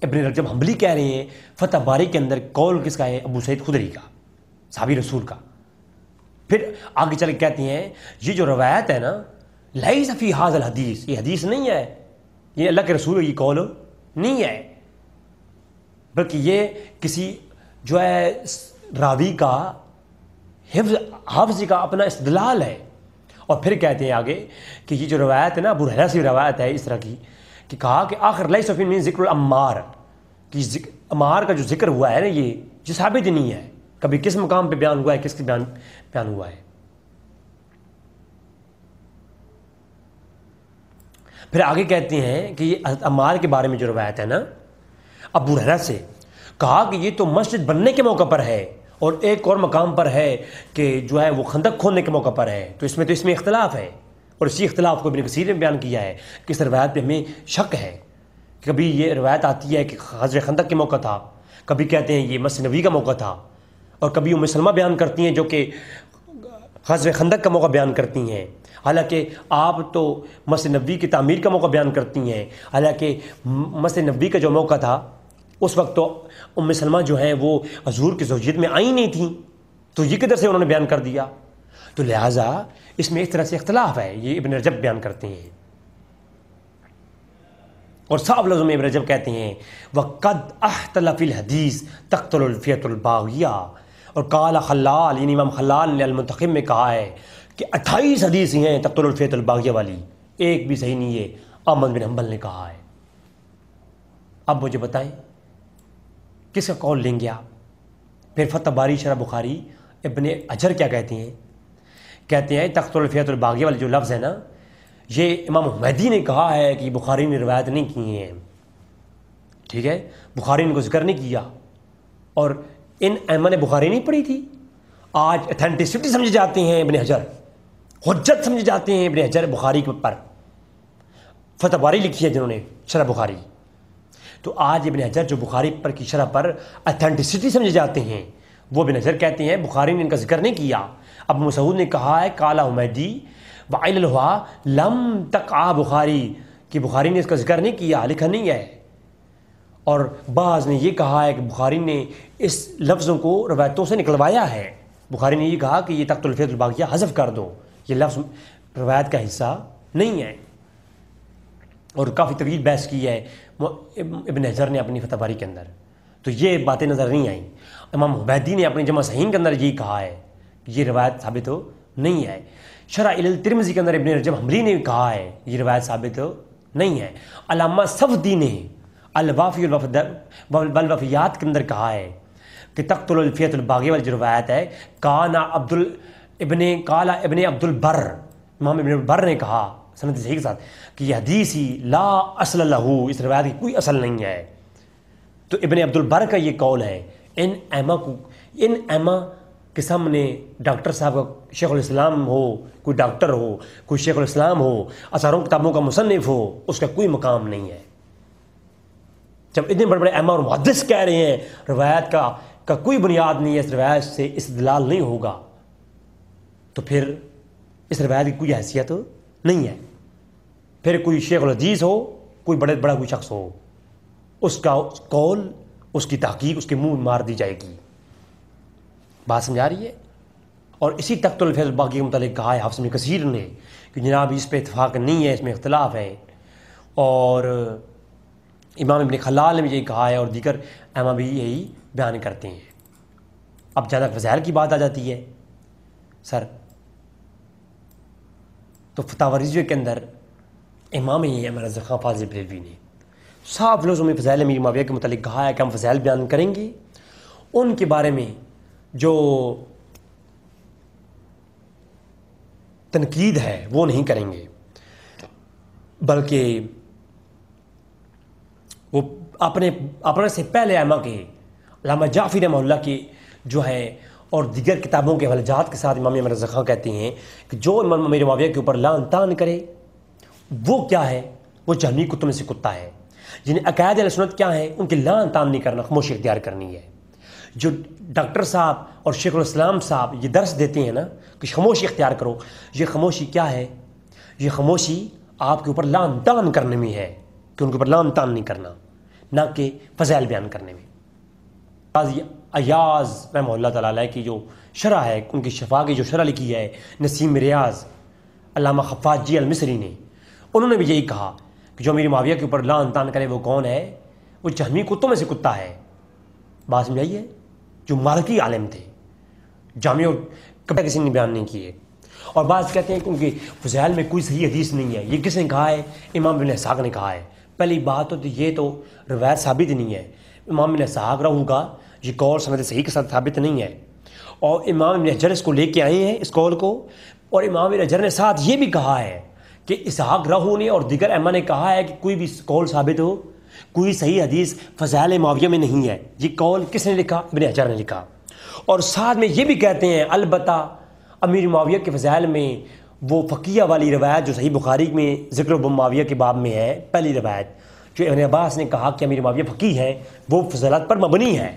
ابن رجب حنبلی کہہ رہے ہیں. فتح باری کے اندر قول کس کا ہے؟ ابو سعید خدری کا، صحابی رسول کا. پھر آگے چل کے کہتے ہیں یہ جو روایت ہے نا لیس فی ھذا الحدیث، یہ حدیث نہیں ہے، یہ اللہ کے رسول کی قول نہیں ہے، بلکہ یہ کسی جو ہے راوی کا حفظ کا اپنا استدلال ہے. اور پھر کہتے ہیں آگے کہ یہ جو روایت ہے نا ابو ہریرہ سے روایت ہے اس طرح کی کہ کہا کہ آخر لیس فی من ذکر العمار، کہ عمار کا جو ذکر ہوا ہے نا یہ ثابت نہیں ہے، کبھی کس مقام پہ بیان ہوا ہے، کس کے بیان ہوا ہے. پھر آگے کہتے ہیں کہ یہ عمار کے بارے میں جو روایت ہے نا ابو ہریرہ سے کہا کہ یہ تو مسجد بننے کے موقع پر ہے اور ایک اور مقام پر ہے کہ جو ہے وہ خندق کھودنے کے موقع پر ہے. تو اس میں اختلاف ہے اور اسی اختلاف کو ابن کثیر نے بیان کیا ہے کہ اس روایت پہ ہمیں شک ہے. کبھی یہ روایت آتی ہے کہ غزوہ خندق کے موقع تھا، کبھی کہتے ہیں یہ مسجد نبوی کا موقع تھا، اور کبھی ام سلمہ بیان کرتی ہیں جو کہ غزوہ خندق کا موقع بیان کرتی ہیں. حالانکہ آپ تو مسجد نبوی کی تعمیر کا موقع بیان کرتی ہیں، حالانکہ مسجد نبوی کا جو موقع تھا اس وقت تو ام سلمہ جو ہیں وہ حضور کی زوجیت میں آئی نہیں تھیں، تو یہ کدھر سے انہوں نے بیان کر دیا؟ تو لہٰذا اس میں اس طرح سے اختلاف ہے، یہ ابن رجب بیان کرتے ہیں، اور صاحب لفظوں میں ابن رجب کہتے ہیں وَقَدْ اَحْتَلَ فِي الْحَدِيثِ تَقْتُلُ الْفِيَةُ الْبَاغِيَةَ، اور قال خلال یعنی امام خلال نے المنتخب میں کہا ہے کہ 28 حدیث ہیں تقتل الفیۃ الباغیہ والی، ایک بھی صحیح نہیں ہے، احمد بن حنبل نے کہا ہے۔ اب مجھے بتائیں کس کا قول لیں گے آپ؟ پھر فتح باری شرح بخاری ابن حجر کیا کہتے ہیں تقتل الفیۃ الباغیہ والے جو لفظ ہے نا، یہ امام حمیدی نے کہا ہے کہ بخاری نے روایت نہیں کی ہیں، ٹھیک ہے، بخاری نے کو ذکر نہیں کیا، اور ان ائمہ نے بخاری نہیں پڑھی تھی، آج اتھینٹسٹی سمجھے جاتے ہیں ابن حجر، حجت سمجھے جاتے ہیں ابن حجر بخاری کے پر، فتح باری لکھی ہے جنہوں نے شرح بخاری، تو آج ابن حجر جو بخاری پر کی شرح پر اتھینٹسٹی سمجھے جاتے ہیں، وہ ابن حجر کہتے ہیں بخاری نے ان کا ذکر نہیں کیا۔ اب مسعود نے کہا ہے قال حمیدی وعیل الہوا لم تقع بخاری، کہ بخاری نے اس کا ذکر نہیں کیا، لکھا نہیں ہے، اور بعض نے یہ کہا ہے کہ بخاری نے اس لفظوں کو روایتوں سے نکلوایا ہے، بخاری نے یہ کہا کہ یہ تقتل الفیۃ الباغیہ حذف کر دو، یہ لفظ روایت کا حصہ نہیں ہے، اور کافی طویل بحث کی ہے ابن حجر نے اپنی فتح باری کے اندر، تو یہ باتیں نظر نہیں آئیں۔ امام حمیدی نے اپنی جمع صحیح کے اندر یہی کہا ہے کہ یہ روایت ثابت ہو نہیں ہے۔ شرح الترمذی کے اندر ابن رجب حنبلی نے کہا ہے یہ روایت ثابت ہو نہیں ہے۔ علامہ صفدی نے الوافی والوفیات کے اندر کہا ہے کہ تقتل الفیۃ الباغیہ والی جو روایت ہے قال ابن عبد البر، امام ابن البر نے کہا سند صحیح کے ساتھ کہ یہ حدیث ہی لا اصل لہ، اس روایت کی کوئی اصل نہیں ہے۔ تو ابن عبد البر کا یہ قول ہے، ان ائمہ کے سامنے ڈاکٹر صاحب کا شیخ الاسلام ہو، کوئی ڈاکٹر ہو، کوئی شیخ الاسلام ہو، ہزاروں کتابوں کا مصنف ہو، اس کا کوئی مقام نہیں ہے۔ جب اتنے بڑے بڑے ائمہ اور محدث کہہ رہے ہیں روایت کا کوئی بنیاد نہیں ہے، اس روایت سے استدلال نہیں ہوگا، تو پھر اس روایت کی کوئی حیثیت نہیں ہے۔ پھر کوئی شیخ الحدیث ہو، کوئی بڑا کوئی شخص ہو، اس کا قول، اس کی تحقیق اس کے منہ مار دی جائے گی۔ بات سمجھا رہی ہے؟ اور اسی تقتل الفیۃ الباغیہ کے متعلق کہا ہے حافظ ابن کثیر نے کہ جناب اس پہ اتفاق نہیں ہے، اس میں اختلاف ہے، اور امام ابن خلال نے بھی یہی کہا ہے، اور دیگر ائمہ بھی یہی بیان کرتے ہیں۔ اب جہاں تک فضائل کی بات آ جاتی ہے سر، تو فتاوی رضویہ کے اندر امام احمد رضا خان فاضل بریلوی نے صاف لفظوں میں فضائل امیر معاویہ کے متعلق کہا ہے کہ ہم فضائل بیان کریں گے، ان کے بارے میں جو تنقید ہے وہ نہیں کریں گے، بلکہ وہ اپنے سے پہلے ائمہ کے علامہ جعفری رحمہ اللہ کی جو ہے اور دیگر کتابوں کے حوالہ جات کے ساتھ امام احمد رضا خان کہتے ہیں کہ جو امام امیر معاویہ کے اوپر لعن طعن کرے وہ کیا ہے، وہ جہمی کتوں میں سے کتا ہے۔ جنہیں عقائد اہل سنت کیا ہیں، ان کے لعن طعن نہیں کرنا، خاموشی اختیار کرنی ہے۔ جو ڈاکٹر صاحب اور شیخ الاسلام صاحب یہ درس دیتے ہیں نا کہ خاموشی اختیار کرو، یہ خاموشی کیا ہے؟ یہ خاموشی آپ کے اوپر لعن طعن کرنے میں ہے، کہ ان کے اوپر لعن طعن نہیں کرنا، نہ کہ فضائل بیان کرنے میں۔ قاضی ایاز رحمہ اللہ تعالیٰ کی جو شرح ہے، ان کی شفا کی جو شرح لکھی ہے نسیم ریاض علامہ خفاجی المصری نے، انہوں نے بھی یہی کہا کہ جو امیر معاویہ کے اوپر لعن طعن کرے وہ کون ہے؟ وہ جہمی کتوں میں سے کتا ہے۔ بات سمجھائیے؟ جو مالکی عالم تھے، جامع اور کبھی کسی نے بیان نہیں کیے، اور بعض کہتے ہیں کہ ان کے فضائل میں کوئی صحیح حدیث نہیں ہے۔ یہ کس نے کہا ہے؟ امام بن اسحاق نے کہا ہے۔ پہلی بات تو یہ تو روایت ثابت نہیں ہے، امام بن اسحاق رہوں گا یہ قول سند صحیح کے ساتھ ثابت نہیں ہے، اور امام بن حجر اس کو لے کے آئے ہیں اس قول کو، اور امام بن حجر نے ساتھ یہ بھی کہا ہے کہ اسحاق راہو نے اور دیگر ائمہ نے کہا ہے کہ کوئی بھی قول ثابت ہو، کوئی صحیح حدیث فضائل معاویہ میں نہیں ہے۔ یہ قول کس نے لکھا؟ ابن حجر نے لکھا، اور ساتھ میں یہ بھی کہتے ہیں البتہ امیر معاویہ کے فضائل میں وہ فقیہ والی روایت جو صحیح بخاری میں ذکر ابن معاویہ کے باب میں ہے، پہلی روایت جو ابن عباس نے کہا کہ امیر معاویہ فقیہ ہے، وہ فضیلت پر مبنی ہے۔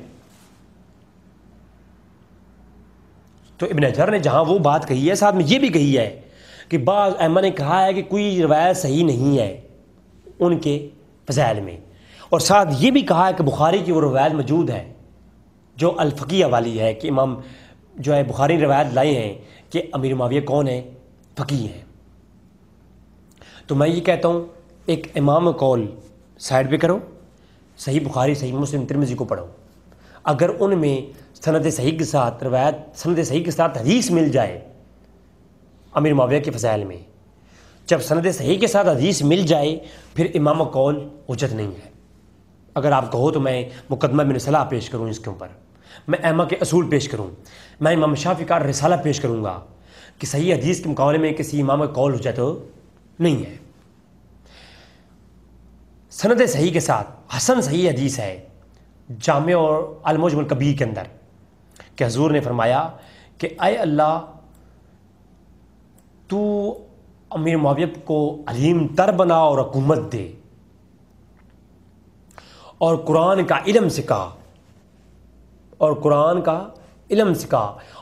تو ابن حجر نے جہاں وہ بات کہی ہے، ساتھ میں یہ بھی کہی ہے کہ بعض ائمہ نے کہا ہے کہ کوئی روایت صحیح نہیں ہے ان کے فضائل میں، اور ساتھ یہ بھی کہا ہے کہ بخاری کی وہ روایت موجود ہے جو الفقیہ والی ہے کہ امام جو ہے بخاری روایت لائے ہیں کہ امیر معاویہ کون ہے؟ فقیہ ہیں۔ تو میں یہ کہتا ہوں ایک امام قول سائڈ پہ کرو، صحیح بخاری صحیح مسلم ترمذی کو پڑھو، اگر ان میں سند صحیح کے ساتھ روایت سند صحیح کے ساتھ حدیث مل جائے امیر معاویہ کے فضائل میں، جب سند صحیح کے ساتھ حدیث مل جائے پھر امام قول حجت نہیں ہے۔ اگر آپ کہو تو میں مقدمہ بن صلاح پیش کروں اس کے اوپر، میں ائمہ کے اصول پیش کروں، میں امام شافعی کا رسالہ پیش کروں گا کہ صحیح حدیث کے مقابلے میں کسی امام کا قول حجت نہیں ہے۔ سند صحیح کے ساتھ حسن صحیح حدیث ہے جامع اور المعجم الکبیر کے اندر کہ حضور نے فرمایا کہ اے اللہ تو امیر معاویہ کو علیم تر بنا اور حکومت دے اور قرآن کا علم سکھا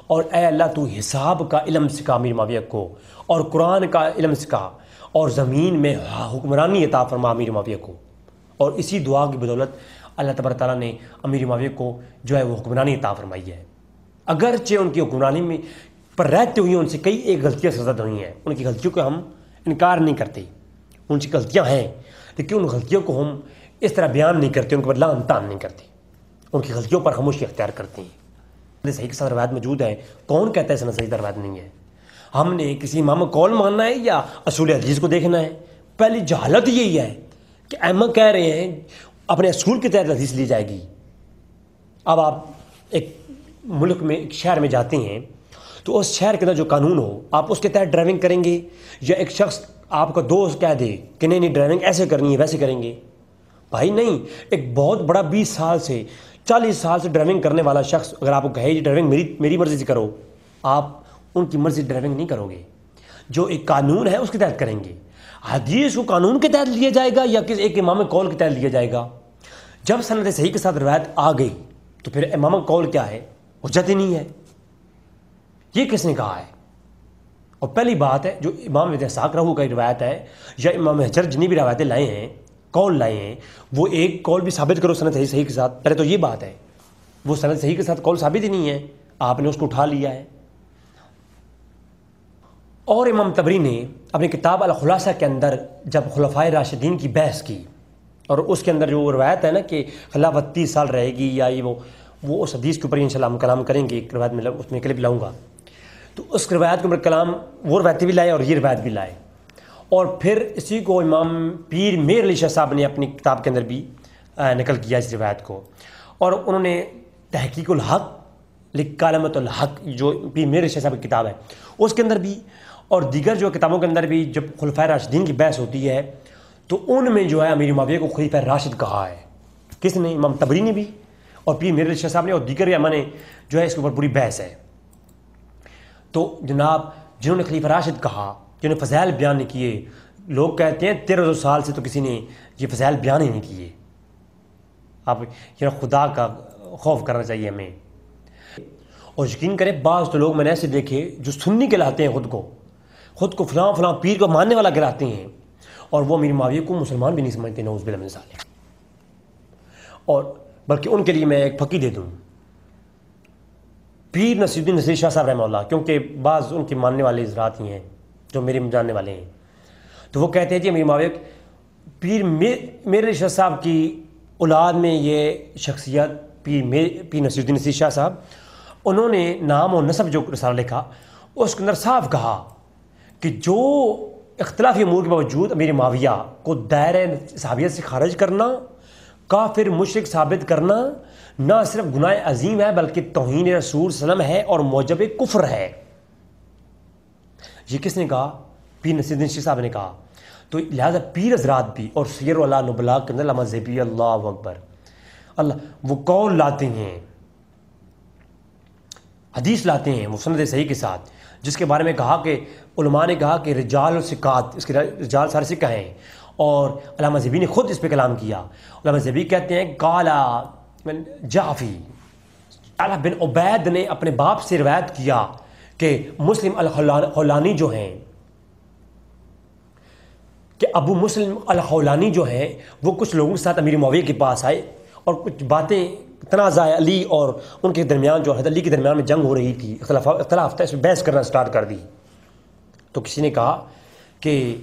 اور اے اللہ تو حساب کا علم سکھا امیر معاویہ کو اور قرآن کا علم سکھا اور زمین میں حکمرانی عطا فرما امیر معاویہ کو۔ اور اسی دعا کی بدولت اللہ تبارک تعالیٰ نے امیر معاویہ کو جو ہے وہ حکمرانی عطا فرمائی ہے، اگرچہ ان کی حکمرانی میں پر رہتے ہوئے ان سے کئی ایک غلطیاں سرزد ہوئی ہیں، ان کی غلطیوں کو ہم انکار نہیں کرتے، ان کی غلطیاں ہیں لیکن ان غلطیوں کو ہم اس طرح بیان نہیں کرتے، ان کے پر لعن طعن نہیں کرتے، ان کی غلطیوں پر خاموشی اختیار کرتے ہیں۔ صحیح کے ساتھ روایت موجود ہے، کون کہتا ہے سند صحیح روایت نہیں ہے؟ ہم نے کسی امام قول ماننا ہے یا اصول حدیث کو دیکھنا ہے؟ پہلی جہالت یہی ہے کہ ائمہ کہہ رہے ہیں اپنے اصول کے تحت حدیث لی جائے گی۔ اب آپ ایک ملک میں ایک شہر میں جاتے ہیں تو اس شہر کے اندر جو قانون ہو آپ اس کے تحت ڈرائیونگ کریں گے، یا ایک شخص آپ کا دوست کہہ دے کہ نہیں ڈرائیونگ ایسے کرنی ہے ویسے کریں گے؟ بھائی نہیں، ایک بہت بڑا 20 سال سے 40 سال سے ڈرائیونگ کرنے والا شخص اگر آپ کو کہے یہ ڈرائیونگ میری مرضی سے کرو، آپ ان کی مرضی ڈرائیونگ نہیں کرو گے، جو ایک قانون ہے اس کے تحت کریں گے۔ حدیث کو قانون کے تحت لیا جائے گا یا کسی ایک امام قول کے تحت لیا جائے گا؟ جب سند صحیح کے ساتھ روایت آ گئی تو پھر امام قول کیا ہے؟ حجت ہی نہیں ہے۔ یہ کس نے کہا ہے؟ اور پہلی بات ہے جو امام اسحاق راہو کا روایت ہے یا امام حجر جنہیں بھی روایتیں لائے ہیں قول لائے ہیں، وہ ایک قول بھی ثابت کرو سند صحیح کے ساتھ۔ پہلے تو یہ بات ہے وہ سند صحیح کے ساتھ قول ثابت ہی نہیں ہے، آپ نے اس کو اٹھا لیا ہے۔ اور امام طبری نے اپنی کتاب الخلاصہ کے اندر جب خلفائے راشدین کی بحث کی اور اس کے اندر جو روایت ہے نا کہ خلافت 30 سال رہے گی یا یہ وہ اس حدیث کے اوپر انشاءاللہ ہم کلام کریں گے، ایک روایت میں اس میں کلپ لاؤں گا، تو اس روایت کے اوپر کلام وہ روایتیں بھی لائے اور یہ روایت بھی لائے، اور پھر اسی کو امام پیر میر علی شاہ صاحب نے اپنی کتاب کے اندر بھی نقل کیا اس روایت کو، اور انہوں نے تحقیق الحق کلمۃ الحق جو پیر میر علی شاہ صاحب کی کتاب ہے اس کے اندر بھی اور دیگر جو کتابوں کے اندر بھی جب خلفائے راشدین کی بحث ہوتی ہے تو ان میں جو ہے امیر معاویہ کو خلیفہ راشد کہا ہے۔ کس نے؟ امام طبری نے بھی اور پیر میر علی شاہ صاحب نے اور دیگر ائمہ نے جو ہے اس کے اوپر پوری بحث ہے۔ تو جناب جنہوں نے خلیفہ راشد کہا، جنہوں نے فضائل بیان نہیں کیے، لوگ کہتے ہیں 1300 سال سے تو کسی نے یہ فضائل بیان ہی نہیں کیے۔ آپ خدا کا خوف کرنا چاہیے ہمیں۔ اور یقین کریں بعض تو لوگ میں نے ایسے دیکھے جو سنی کہلاتے ہیں، خود کو فلاں پیر کو ماننے والا کہلاتے ہیں، اور وہ امیر معاویہ کو مسلمان بھی نہیں سمجھتے، نعوذ باللہ من ذالک۔ اور بلکہ ان کے لیے میں ایک پھکی دے دوں، پیر نصیر الدین نصیر شاہ صاحب رحمہ اللہ، کیونکہ بعض ان کے ماننے والے حضرات ہی ہیں جو میرے جاننے والے ہیں، تو وہ کہتے ہیں جی امیر معاویہ پیر میرے شاہ صاحب کی اولاد میں یہ شخصیت پیر نصیر الدین نصیر شاہ صاحب، انہوں نے نام و نسب جو رسالہ لکھا اس کے اندر صاف کہا کہ جو اختلافی امور کے باوجود امیر معاویہ کو دائرہ صحابیت سے خارج کرنا، کافر مشرک ثابت کرنا، نہ صرف گناہ عظیم ہے بلکہ توہین رسول صلی اللہ علیہ وسلم ہے اور موجب کفر ہے۔ یہ کس نے کہا؟ پیر نصیر الدین شاہ صاحب نے کہا۔ تو لہذا پیر حضرات بھی اور سیر وعلا نبلاء کے اندر علامہ زیبی، اللہ اکبر، اللہ وہ قول لاتے ہیں، حدیث لاتے ہیں مسند صحیح کے ساتھ، جس کے بارے میں کہا کہ علماء نے کہا کہ رجال و ثقات، اس کے رجال سارے ثقہ ہیں، اور علامہ زیبی نے خود اس پہ کلام کیا۔ علامہ زیبی کہتے ہیں قالا جعفی بن عبید نے اپنے باپ سے روایت کیا کہ مسلم الخولانی جو ہیں کہ ابو مسلم الخولانی جو ہیں وہ کچھ لوگوں کے ساتھ امیر معاویہ کے پاس آئے اور کچھ باتیں تنازع علی اور ان کے درمیان جو حضرت علی کے درمیان میں جنگ ہو رہی تھی، اختلاف تھا، اس میں بحث کرنا سٹارٹ کر دی. تو کسی نے کہا کہ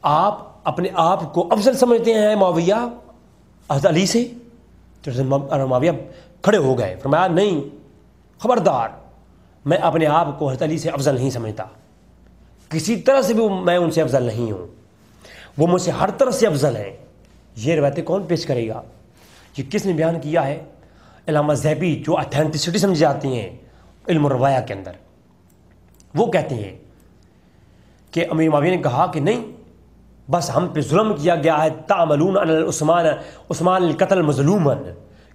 آپ اپنے آپ کو افضل سمجھتے ہیں معاویہ حضرت علی سے؟ تو معاویہ کھڑے ہو گئے، فرمایا نہیں، خبردار، میں اپنے آپ کو حضرت علی سے افضل نہیں سمجھتا، کسی طرح سے بھی میں ان سے افضل نہیں ہوں، وہ مجھ سے ہر طرح سے افضل ہیں. یہ روایتیں کون پیش کرے گا؟ یہ کس نے بیان کیا ہے؟ علامہ ذہبی، جو اتھینٹسٹی سمجھی جاتی ہیں علم الروایہ کے اندر. وہ کہتے ہیں کہ امیر معاویہ نے کہا کہ نہیں، بس ہم پہ ظلم کیا گیا ہے، تعملون علی عثمان القتل مظلوما،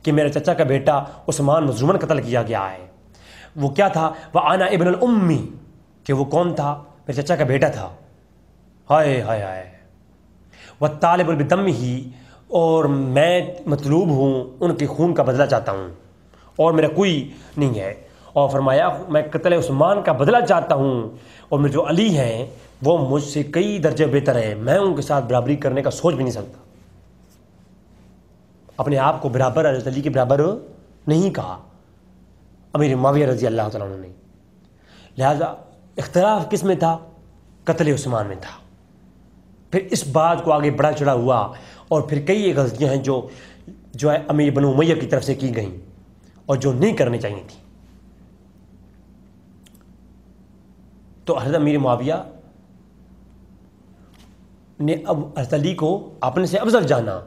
کہ میرے چچا کا بیٹا عثمان مظلوماً قتل کیا گیا ہے. وہ کیا تھا؟ وَأَنَا ابن الأمی، کہ وہ کون تھا؟ میرے چچا کا بیٹا تھا. ہائے ہائے ہائے. وَالطَّالِبُ بِدَمِّهِ، اور میں مطلوب ہوں، ان کے خون کا بدلہ چاہتا ہوں اور میرا کوئی نہیں ہے. اور فرمایا میں قتل عثمان کا بدلہ چاہتا ہوں، اور میرے جو علی ہیں وہ مجھ سے کئی درجے بہتر ہیں، میں ان کے ساتھ برابری کرنے کا سوچ بھی نہیں سکتا. اپنے آپ کو برابر حضرت علی کے برابر نہیں کہا امیر معاویہ رضی اللہ تعالیٰ عنہ نے. لہذا اختلاف کس میں تھا؟ قتل عثمان میں تھا. پھر اس بات کو آگے بڑا چڑھا ہوا اور پھر کئی غلطیاں ہیں جو ہے امیر بنو امیہ کی طرف سے کی گئیں اور جو نہیں کرنی چاہیے تھی. تو حضرت امیر معاویہ نے اب حضرت علی کو اپنے سے افضل جانا،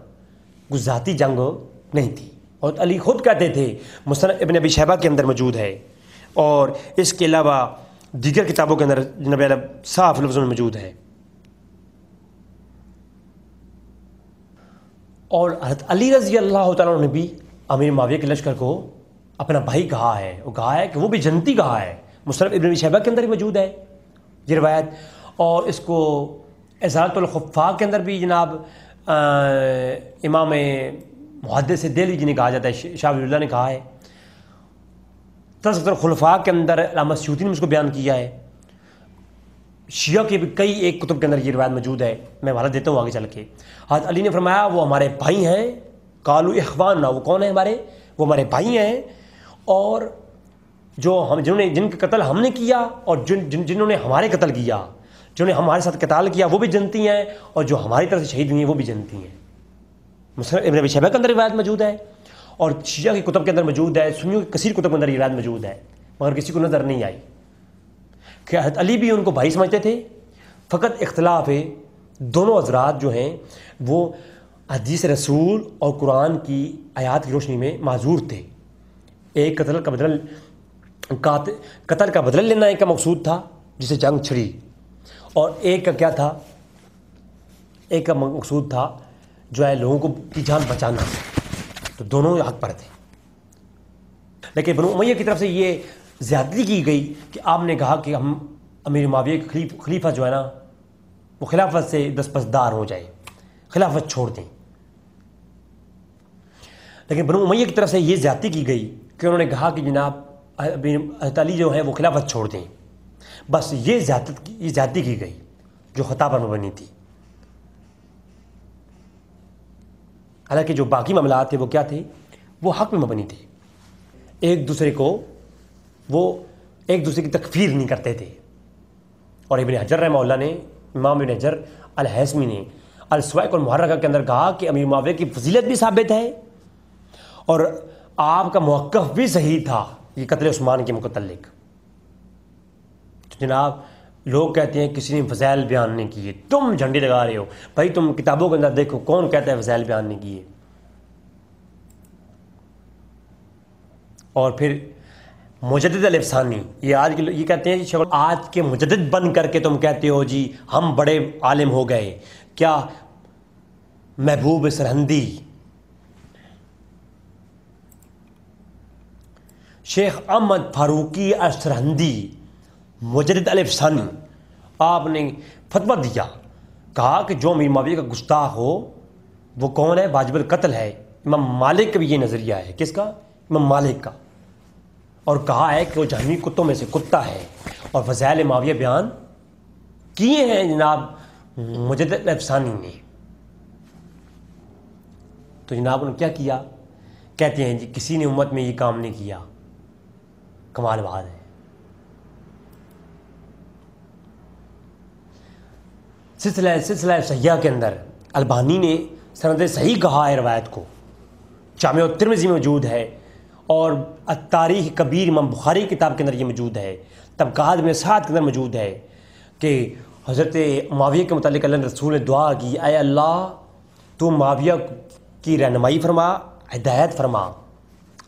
کوئی ذاتی جنگ نہیں تھی. اور علی خود کہتے تھے، مصنف ابن ابی شیبہ کے اندر موجود ہے اور اس کے علاوہ دیگر کتابوں کے اندر جناب صاف لفظوں میں موجود ہے. اور حضرت علی رضی اللہ تعالیٰ عنہ نے بھی امیر معاویہ کے لشکر کو اپنا بھائی کہا ہے. وہ کہا ہے کہ وہ بھی جنتی کہا ہے. مصنف ابن ابی شیبہ کے اندر ہی موجود ہے یہ روایت. اور اس کو ازالۃ الخفاء کے اندر بھی جناب امام محدث دہلوی جی نے کہا جاتا ہے، شاہ ولی اللہ نے کہا ہے. تذکرۃ الخلفاء کے اندر علامہ سیوطی نے اس کو بیان کیا ہے. شیعہ کے بھی کئی ایک کتب کے اندر یہ روایت موجود ہے، میں حوالہ دیتا ہوں آگے چل کے. حضرت علی نے فرمایا وہ ہمارے بھائی ہیں، قالوا اخواننا، وہ کون ہیں ہمارے؟ وہ ہمارے بھائی ہیں، اور جن کا قتل ہم نے کیا اور جنہوں نے ہمارے قتل کیا، جنہوں نے ہمارے ساتھ قتال کیا وہ بھی جنتی ہیں، اور جو ہماری طرف سے شہید ہوئی ہیں وہ بھی جنتی ہیں. مصنف ابن ابی شیبہ کے اندر روایت موجود ہے اور شیعہ کی کتب کے اندر موجود ہے، سنیوں کی کثیر کتب کے اندر یہ روایت موجود ہے، مگر کسی کو نظر نہیں آئی کہ حضرت علی بھی ان کو بھائی سمجھتے تھے. فقط اختلاف ہے، دونوں حضرات جو ہیں وہ حدیث رسول اور قرآن کی آیات کی روشنی میں معذور تھے. ایک قتل کا بدلہ لینا ایک کا مقصود تھا جسے جنگ چھڑی، اور ایک کا کیا تھا؟ ایک کا مقصود تھا جو ہے لوگوں کی جان بچانا. تو دونوں حق پر تھے. لیکن بنو امیہ کی طرف سے یہ زیادتی کی گئی کہ آپ نے کہا کہ ہم امیر معاویہ کے خلیفہ جو ہے نا وہ خلافت سے دستبردار ہو جائے، خلافت چھوڑ دیں. لیکن بنو امیہ کی طرف سے یہ زیادتی کی گئی کہ انہوں نے کہا کہ جناب حضرت علی جو ہیں وہ خلافت چھوڑ دیں. بس یہ زیادتی کی گئی جو خطا پر مبنی تھی. حالانکہ جو باقی معاملات تھے وہ کیا تھے؟ وہ حق میں مبنی تھے. ایک دوسرے کی تکفیر نہیں کرتے تھے. اور ابن حجر رحمہ اللہ نے، امام ابن حجر الہیثمی نے السوائق المحرکہ کے اندر کہا کہ امیر معاویہ کی فضیلت بھی ثابت ہے اور آپ کا موقف بھی صحیح تھا یہ قتل عثمان کے متعلق. جناب لوگ کہتے ہیں کسی نے فضائل بیان نہیں کیے، تم جھنڈی لگا رہے ہو. بھائی تم کتابوں کے اندر دیکھو کون کہتا ہے فضائل بیان نہیں کیے. اور پھر مجدد الافسانی، یہ کہتے ہیں کہ آج کے مجدد بن کر کے تم کہتے ہو جی ہم بڑے عالم ہو گئے. کیا محبوب سرہندی، شیخ احمد فاروقی سرہندی، مجدد الافسانی، آپ نے فتویٰ دیا، کہا کہ جو امیر معاویہ کا گستاخ ہو وہ کون ہے؟ واجب القتل ہے. امام مالک کا بھی یہ نظریہ ہے. کس کا؟ امام مالک کا. اور کہا ہے کہ وہ جہنمی کتوں میں سے کتا ہے. اور فضائل معاویہ بیان کیے ہیں جناب مجدد افسانی نے، تو جناب انہوں نے کیا کیا؟ کہتے ہیں جی کسی نے امت میں یہ کام نہیں کیا، کمال بات ہے۔ سلسلہ صحیحہ کے اندر البانی نے سند صحیح کہا ہے روایت کو، جامع الترمذی میں موجود ہے، اور التاریخ کبیر امام بخاری کتاب کے اندر یہ موجود ہے، طبقات ابن سعد کے اندر موجود ہے کہ حضرت معاویہ کے متعلق اللہ رسول نے دعا کی، اے اللہ تو معاویہ کی رہنمائی فرما، ہدایت فرما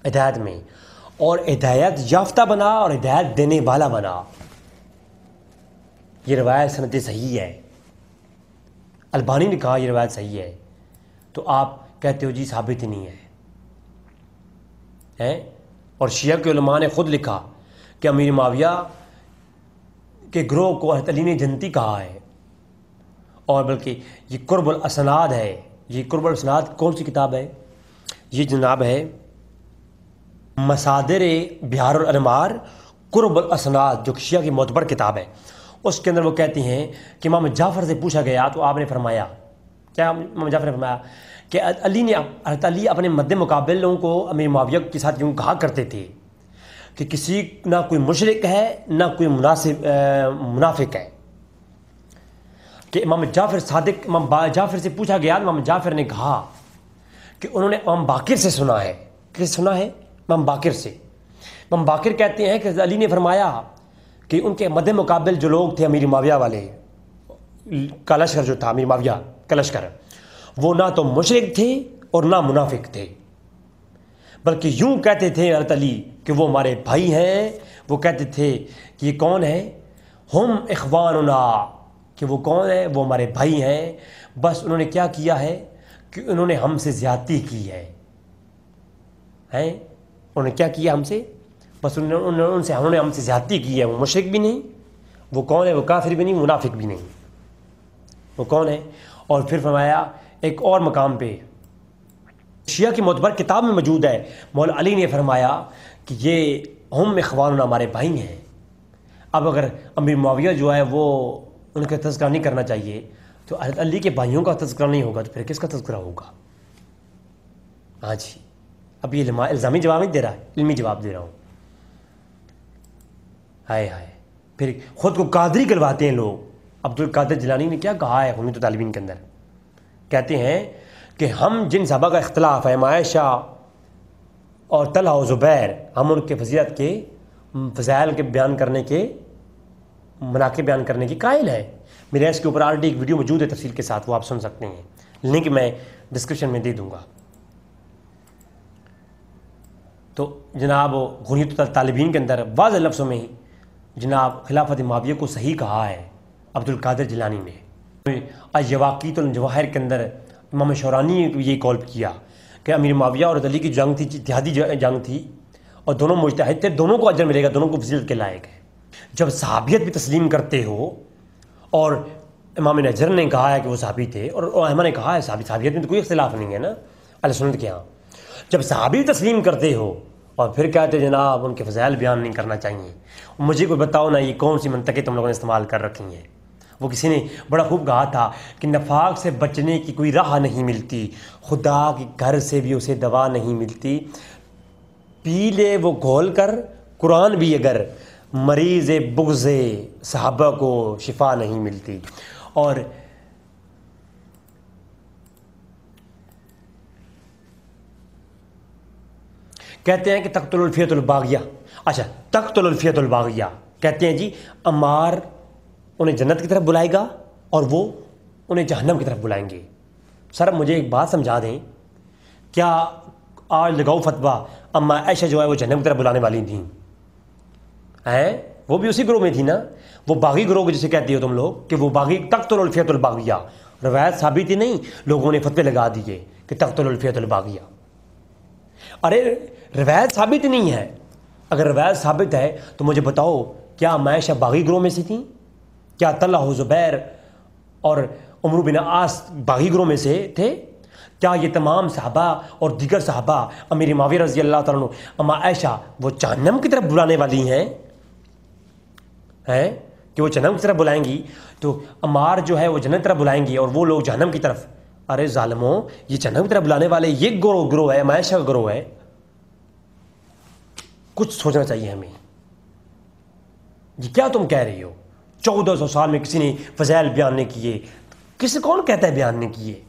ہدایت میں، اور ہدایت یافتہ بنا اور ہدایت دینے والا بنا۔ یہ روایت سند صحیح ہے، البانی نے کہا یہ روایت صحیح ہے، تو آپ کہتے ہو جی ثابت ہی نہیں ہے۔ اور شیعہ کے علماء نے خود لکھا کہ امیر معاویہ کے گروہ کو حضرت علی نے جنتی کہا ہے، اور بلکہ یہ قرب الاسناد ہے۔ یہ قرب الاسناد کون سی کتاب ہے؟ یہ جناب ہے مصادر بحار الانوار قرب الاسناد، جو شیعہ کی معتبر کتاب ہے۔ اس کے اندر وہ کہتے ہیں کہ امام جعفر سے پوچھا گیا تو آپ نے فرمایا، کیا امام جعفر نے فرمایا کہ حضرت علی اپنے مد مقابل لوگوں کو امیر معاویہ کے ساتھ یوں کہا کرتے تھے کہ کسی نہ کوئی مشرک ہے نہ کوئی منافق ہے، کہ امام جعفر سے پوچھا گیا، امام جعفر نے کہا کہ انہوں نے امام باقر سے سنا ہے۔ کس سنا ہے؟ امام باقر سے۔ امام باقر کہتے ہیں کہ حضرت علی نے فرمایا کہ ان کے مد مقابل جو لوگ تھے امیر معاویہ والے کا لشکر جو تھا، امیر معاویہ کا لشکر، وہ نہ تو مشرک تھے اور نہ منافق تھے، بلکہ یوں کہتے تھے حضرت علی کہ وہ ہمارے بھائی ہیں۔ وہ کہتے تھے کہ یہ کون ہے؟ ہم اخواننا، کہ وہ کون ہے؟ وہ ہمارے بھائی ہیں، بس انہوں نے کیا کیا ہے کہ انہوں نے ہم سے زیادتی کی ہے۔ انہوں نے کیا کیا ہم سے؟ بس انہوں نے ہم سے زیادتی کی ہے۔ وہ مشرک بھی نہیں، وہ کون ہے؟ وہ کافر بھی نہیں، منافق بھی نہیں، وہ کون ہے؟ اور پھر فرمایا ایک اور مقام پہ شیعہ کی معتبر کتاب میں موجود ہے، مولا علی نے فرمایا کہ یہ ہم اخواننا، ہمارے بھائی ہیں۔ اب اگر امیر معاویہ جو ہے وہ ان کا تذکرہ نہیں کرنا چاہیے تو حضرت علی کے بھائیوں کا تذکرہ نہیں ہوگا تو پھر کس کا تذکرہ ہوگا؟ ہاں جی، اب یہ الزامی جواب نہیں دے رہا ہے، علمی جواب دے رہا ہوں۔ ہائے ہائے، پھر خود کو قادری کرواتے ہیں لوگ۔ عبد القادر جیلانی نے کیا کہا ہے حمیت الطالبین کے اندر؟ کہتے ہیں کہ ہم جن صحابہ کا اختلاف ہے، عائشہ اور طلحہ و زبیر، ہم ان کے فضیلت کے فضائل کے بیان کرنے کے مناقب بیان کرنے کی قائل ہے۔ میرے اس کے اوپر آلریڈی ایک ویڈیو موجود ہے تفصیل کے ساتھ، وہ آپ سن سکتے ہیں، لنک میں ڈسکرپشن میں دے دوں گا۔ تو جناب غنیۃ الطالبین کے اندر واضح لفظوں میں جناب خلافت معاویہ کو صحیح کہا ہے عبد القادر جیلانی نے۔ یواقیت الجواہر کے اندر امام شورانی نے یہ کال کیا کہ امیر معاویہ اور علی کی جنگ تھی، اتحادی جنگ تھی، اور دونوں مجتہد تھے، دونوں کو اجر ملے گا، دونوں کو فضیلت کے لائق ہے۔ جب صحابیت بھی تسلیم کرتے ہو، اور امام نجر نے کہا ہے کہ وہ صحابی تھے، اور احمد نے کہا ہے صحابیت میں تو کوئی اختلاف نہیں ہے نا اہل سنت کے ہاں، جب صحابی تسلیم کرتے ہو اور پھر کہتے جناب ان کے فضائل بیان نہیں کرنا چاہیے، مجھے کوئی بتاؤ نا یہ کون سی منطقیں تم لوگوں نے استعمال کر رکھی ہیں؟ وہ کسی نے بڑا خوب کہا تھا کہ نفاق سے بچنے کی کوئی راہ نہیں ملتی، خدا کے گھر سے بھی اسے دوا نہیں ملتی، پی لے وہ گھول کر قرآن بھی اگر مریض بغض صحابہ کو شفا نہیں ملتی۔ اور کہتے ہیں کہ تقتل الفیۃ الباغیہ، اچھا تقتل الفیۃ الباغیہ کہتے ہیں جی عمار انہیں جنت کی طرف بلائے گا اور وہ انہیں جہنم کی طرف بلائیں گے۔ سر مجھے ایک بات سمجھا دیں، کیا آج لگاؤ فتویٰ اما عائشہ جو ہے وہ جہنم کی طرف بلانے والی تھیں؟ وہ بھی اسی گروہ میں تھی نا، وہ باغی گروہ کو جسے کہتے ہو تم لوگ کہ وہ باغی تقتل الفیۃ الباغیہ، روایت ثابت ہی نہیں، لوگوں نے فتوے لگا دیے کہ تقتل الفیۃ الباغیہ۔ ارے روایت ثابت ہی نہیں ہے، اگر روایت ثابت ہے تو مجھے بتاؤ کیا عائشہ باغی گروہ میں سے تھیں؟ کیا طلحہ و زبیر اور عمرو بن عاص باغی گروہ میں سے تھے؟ کیا یہ تمام صحابہ اور دیگر صحابہ امیر معاویہ رضی اللہ تعالیٰ عنہ اما عائشہ وہ جہنم کی طرف بلانے والی ہیں؟ کہ وہ جہنم کی طرف بلائیں گی، تو عمار جو ہے وہ جنت کی طرف بلائیں گی اور وہ لوگ جہنم کی طرف. ارے ظالموں، یہ جہنم کی طرف بلانے والے یہ گروہ ہے، عمائشہ کا گروہ ہے. کچھ سوچنا چاہیے ہمیں. یہ کیا تم کہہ رہی ہو؟ 1400 سال میں کسی نے فضائل بیان نہیں کیے. کون کہتا ہے بیان نہیں کیے؟